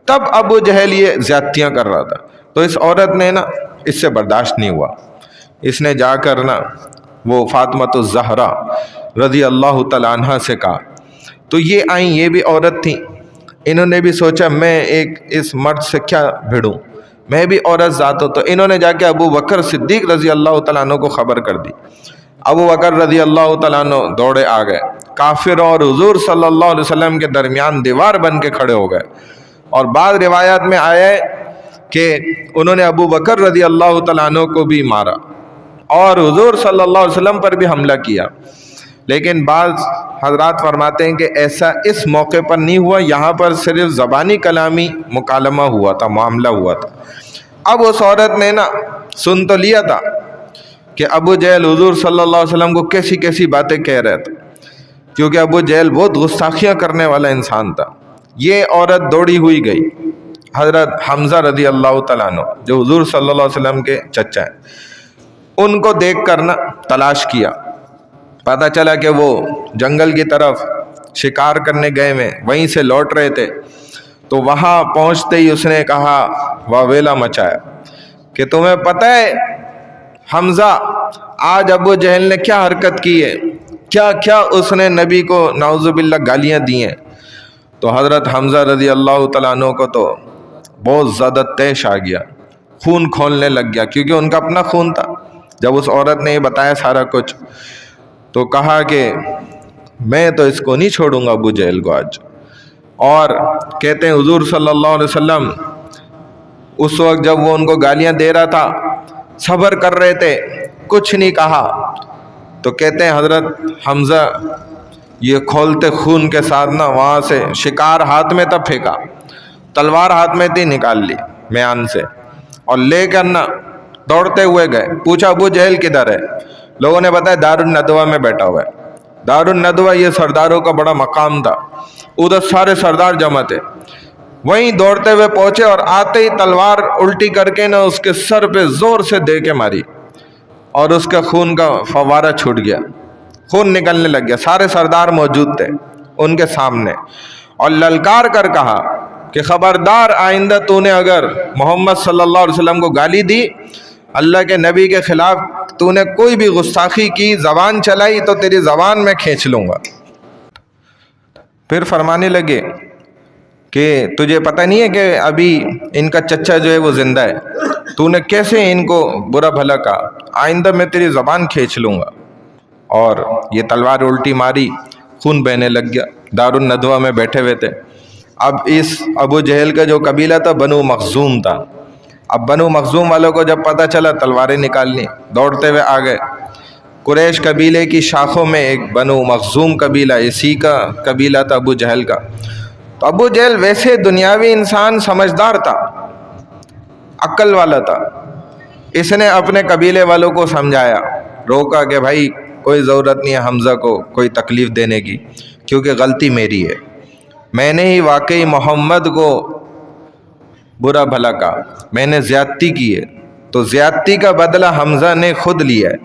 تب ابو جہل یہ زیادتیاں کر رہا تھا۔ تو اس عورت نے نا اس سے برداشت نہیں ہوا، اس نے جا کر نا وہ فاطمۃ الزہرا رضی اللہ تعالیٰ عنہ سے کہا۔ تو یہ آئیں، یہ بھی عورت تھیں، انہوں نے بھی سوچا میں ایک اس مرد سے کیا بھیڑوں، میں بھی عورت ذات ہوں، تو انہوں نے جا کے ابو بکر صدیق رضی اللہ تعالیٰ عنہ کو خبر کر دی۔ ابو بکر رضی اللہ تعالیٰ عنہ دوڑے آ گئے، کافروں اور حضور صلی اللہ علیہ وسلم کے درمیان دیوار بن کے کھڑے ہو گئے، اور بعض روایات میں آیا ہے کہ انہوں نے ابو بکر رضی اللہ تعالیٰ عنہ کو بھی مارا اور حضور صلی اللہ علیہ وسلم پر بھی حملہ کیا، لیکن بعض حضرات فرماتے ہیں کہ ایسا اس موقع پر نہیں ہوا، یہاں پر صرف زبانی کلامی مکالمہ ہوا تھا، معاملہ ہوا تھا۔ اب اس عورت نے نا سن تو لیا تھا کہ ابو جہل حضور صلی اللہ علیہ وسلم کو کیسی کیسی باتیں کہہ رہے تھے، کیونکہ ابو جہل بہت گستاخیاں کرنے والا انسان تھا۔ یہ عورت دوڑی ہوئی گئی، حضرت حمزہ رضی اللہ تعالیٰ عنہ جو حضور صلی اللہ علیہ وسلم کے چچا ہیں، ان کو دیکھ کر نا تلاش کیا، پتہ چلا کہ وہ جنگل کی طرف شکار کرنے گئے میں وہیں سے لوٹ رہے تھے۔ تو وہاں پہنچتے ہی اس نے کہا واویلا مچایا کہ تمہیں پتہ ہے حمزہ آج ابو جہل نے کیا حرکت کی ہے، کیا کیا اس نے نبی کو نعوذ باللہ گالیاں دی ہیں۔ تو حضرت حمزہ رضی اللہ تعالیٰ عنہ کو تو بہت زیادہ طیش آ گیا، خون کھولنے لگ گیا، کیونکہ ان کا اپنا خون تھا۔ جب اس عورت نے یہ بتایا سارا کچھ تو کہا کہ میں تو اس کو نہیں چھوڑوں گا ابو جہل کو آج۔ اور کہتے ہیں حضور صلی اللہ علیہ وسلم اس وقت جب وہ ان کو گالیاں دے رہا تھا صبر کر رہے تھے، کچھ نہیں کہا۔ تو کہتے ہیں حضرت حمزہ یہ کھولتے خون کے ساتھ نا وہاں سے شکار ہاتھ میں تب پھینکا، تلوار ہاتھ میں تھی نکال لی میان سے، اور لے کر نا دوڑتے ہوئے گئے۔ پوچھا ابو جہل کدھر ہے؟ لوگوں نے بتایا دارالندوہ میں بیٹھا ہوا ہے۔ دارالندوہ یہ سرداروں کا بڑا مقام تھا، ادھر سارے سردار جمع تھے۔ وہیں دوڑتے ہوئے پہنچے اور آتے ہی تلوار الٹی کر کے نا اس کے سر پہ زور سے دے کے ماری، اور اس کا خون کا فوارہ چھوٹ گیا، خون نکلنے لگ گیا۔ سارے سردار موجود تھے ان کے سامنے، اور للکار کر کہا کہ خبردار آئندہ تو نے اگر محمد صلی اللہ علیہ وسلم کو گالی دی، اللہ کے نبی کے خلاف تو نے کوئی بھی گستاخی کی، زبان چلائی تو تیری زبان میں کھینچ لوں گا۔ پھر فرمانے لگے کہ تجھے پتہ نہیں ہے کہ ابھی ان کا چچا جو ہے وہ زندہ ہے، تو نے کیسے ان کو برا بھلا کہا، آئندہ میں تیری زبان کھینچ لوں گا۔ اور یہ تلوار الٹی ماری، خون بہنے لگ گیا۔ دارالندوہ میں بیٹھے ہوئے تھے۔ اب اس ابو جہل کا جو قبیلہ تھا بنو مخزوم تھا۔ اب بنو مخزوم والوں کو جب پتہ چلا تلواریں نکالنی، دوڑتے ہوئے آ گئے۔ قریش قبیلے کی شاخوں میں ایک بنو مخزوم قبیلہ، اسی کا قبیلہ تھا ابو جہل کا۔ تو ابو جہل ویسے دنیاوی انسان سمجھدار تھا، عقل والا تھا۔ اس نے اپنے قبیلے والوں کو سمجھایا، روکا کہ بھائی کوئی ضرورت نہیں ہے حمزہ کو کوئی تکلیف دینے کی، کیونکہ غلطی میری ہے، میں نے ہی واقعی محمد کو برا بھلا کہا، میں نے زیادتی کی ہے، تو زیادتی کا بدلہ حمزہ نے خود لیا ہے،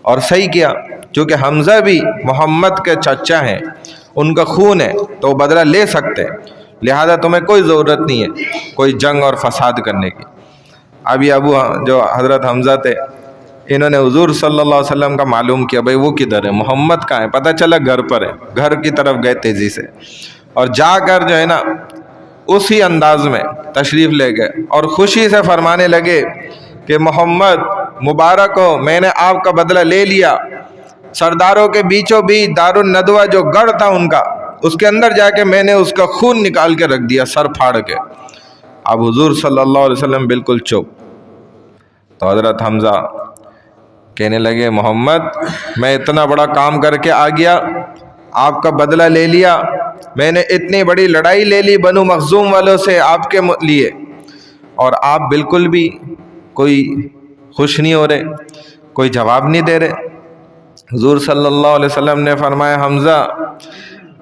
اور صحیح کیا، کیونکہ حمزہ بھی محمد کے چچا ہیں، ان کا خون ہے تو بدلہ لے سکتے ہیں، لہذا تمہیں کوئی ضرورت نہیں ہے کوئی جنگ اور فساد کرنے کی۔ ابھی ابو جو حضرت حمزہ تھے، انہوں نے حضور صلی اللہ علیہ وسلم کا معلوم کیا، بھائی وہ کدھر ہے، محمد کہاں ہے؟ پتہ چلا گھر پر ہے، گھر کی طرف گئے تیزی سے، اور جا کر جو ہے نا اسی انداز میں تشریف لے گئے، اور خوشی سے فرمانے لگے کہ محمد مبارک ہو، میں نے آپ کا بدلہ لے لیا۔ سرداروں کے بیچوں بیچ دارالندوہ جو گڑھ تھا ان کا، اس کے اندر جا کے میں نے اس کا خون نکال کے رکھ دیا سر پھاڑ کے۔ اب حضور صلی اللہ علیہ وسلم بالکل چپ۔ تو حضرت حمزہ کہنے لگے محمد میں اتنا بڑا کام کر کے آ گیا، آپ کا بدلہ لے لیا، میں نے اتنی بڑی لڑائی لے لی بنو مخزوم والوں سے آپ کے لیے، اور آپ بالکل بھی کوئی خوش نہیں ہو رہے، کوئی جواب نہیں دے رہے۔ حضور صلی اللہ علیہ وسلم نے فرمایا حمزہ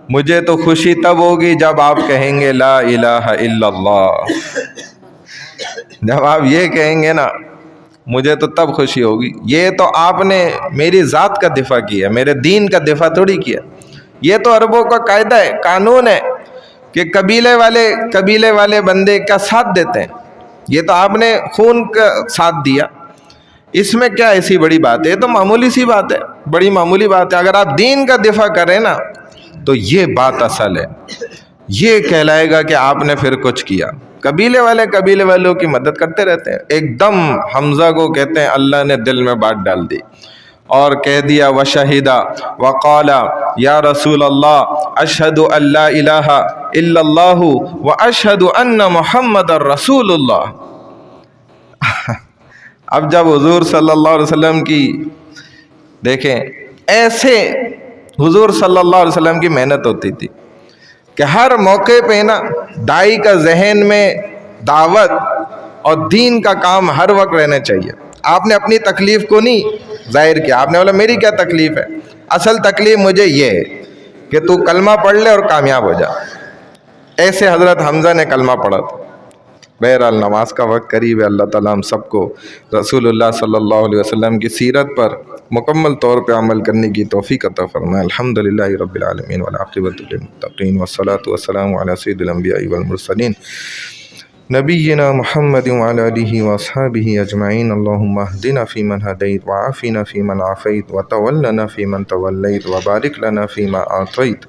مجھے تو خوشی تب ہوگی جب آپ کہیں گے لا الہ الا اللہ، جب آپ یہ کہیں گے نا مجھے تو تب خوشی ہوگی۔ یہ تو آپ نے میری ذات کا دفاع کیا، میرے دین کا دفاع تھوڑی کیا۔ یہ تو عربوں کا قاعدہ ہے، قانون ہے کہ قبیلے والے بندے کا ساتھ دیتے ہیں، یہ تو آپ نے خون کا ساتھ دیا، اس میں کیا ایسی بڑی بات ہے؟ یہ تو معمولی سی بات ہے، بڑی معمولی بات ہے۔ اگر آپ دین کا دفاع کریں نا تو یہ بات اصل ہے، یہ کہلائے گا کہ آپ نے پھر کچھ کیا۔ قبیلے والوں کی مدد کرتے رہتے ہیں۔ ایک دم حمزہ کو کہتے ہیں اللہ نے دل میں بات ڈال دی اور کہہ دیا وشہدہ وقال یا رسول اللہ اشہد ان لا الہ الا اللہ واشہد ان محمد رسول اللہ۔ اب جب حضور صلی اللہ علیہ وسلم کی دیکھیں، ایسے حضور صلی اللہ علیہ وسلم کی محنت ہوتی تھی کہ ہر موقع پہ نا دائی کا ذہن میں دعوت اور دین کا کام ہر وقت رہنا چاہیے۔ آپ نے اپنی تکلیف کو نہیں ظاہر کیا، آپ نے بولا میری کیا تکلیف ہے، اصل تکلیف مجھے یہ ہے کہ تو کلمہ پڑھ لے اور کامیاب ہو جا۔ ایسے حضرت حمزہ نے کلمہ پڑھا تھا۔ بہرحال نماز کا وقت قریب ہے، اللہ تعالیٰ ہم سب کو رسول اللہ صلی اللہ علیہ وسلم کی سیرت پر مکمل طور پہ عمل کرنے کی توفیق عطا فرمائے۔ الحمدللہ رب العالمین والعاقبۃ للمتقین والصلاۃ والسلام علی سید الانبیاء والمرسلین نبینا محمد وعلی آلہ واصحابہ اجمعین۔ اللہم اہدنا فیمن ہدیت وعافنا فیمن عافیت وتولنا فیمن تولیت وبارک لنا فیما اعطیت۔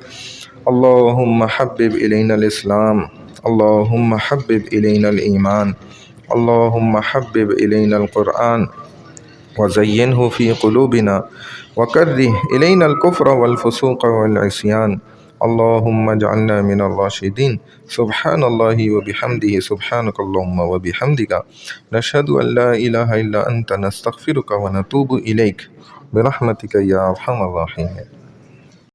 اللہم حبب الینا الاسلام، اللہم حبب الینا الایمان، اللہم حبب الینا القرآن وزینہ فی قلوبنا وکرہ الینا الکفر والفسوق والعصیان، اللہم اجعلنا من الراشدین۔ سبحان اللہ وبحمدہ، سبحانک اللہم وبحمدک، نشہد ان لا الہ الا انت، نستغفرک ونتوب الیک۔ برحمتک یا ارحم الراحمین۔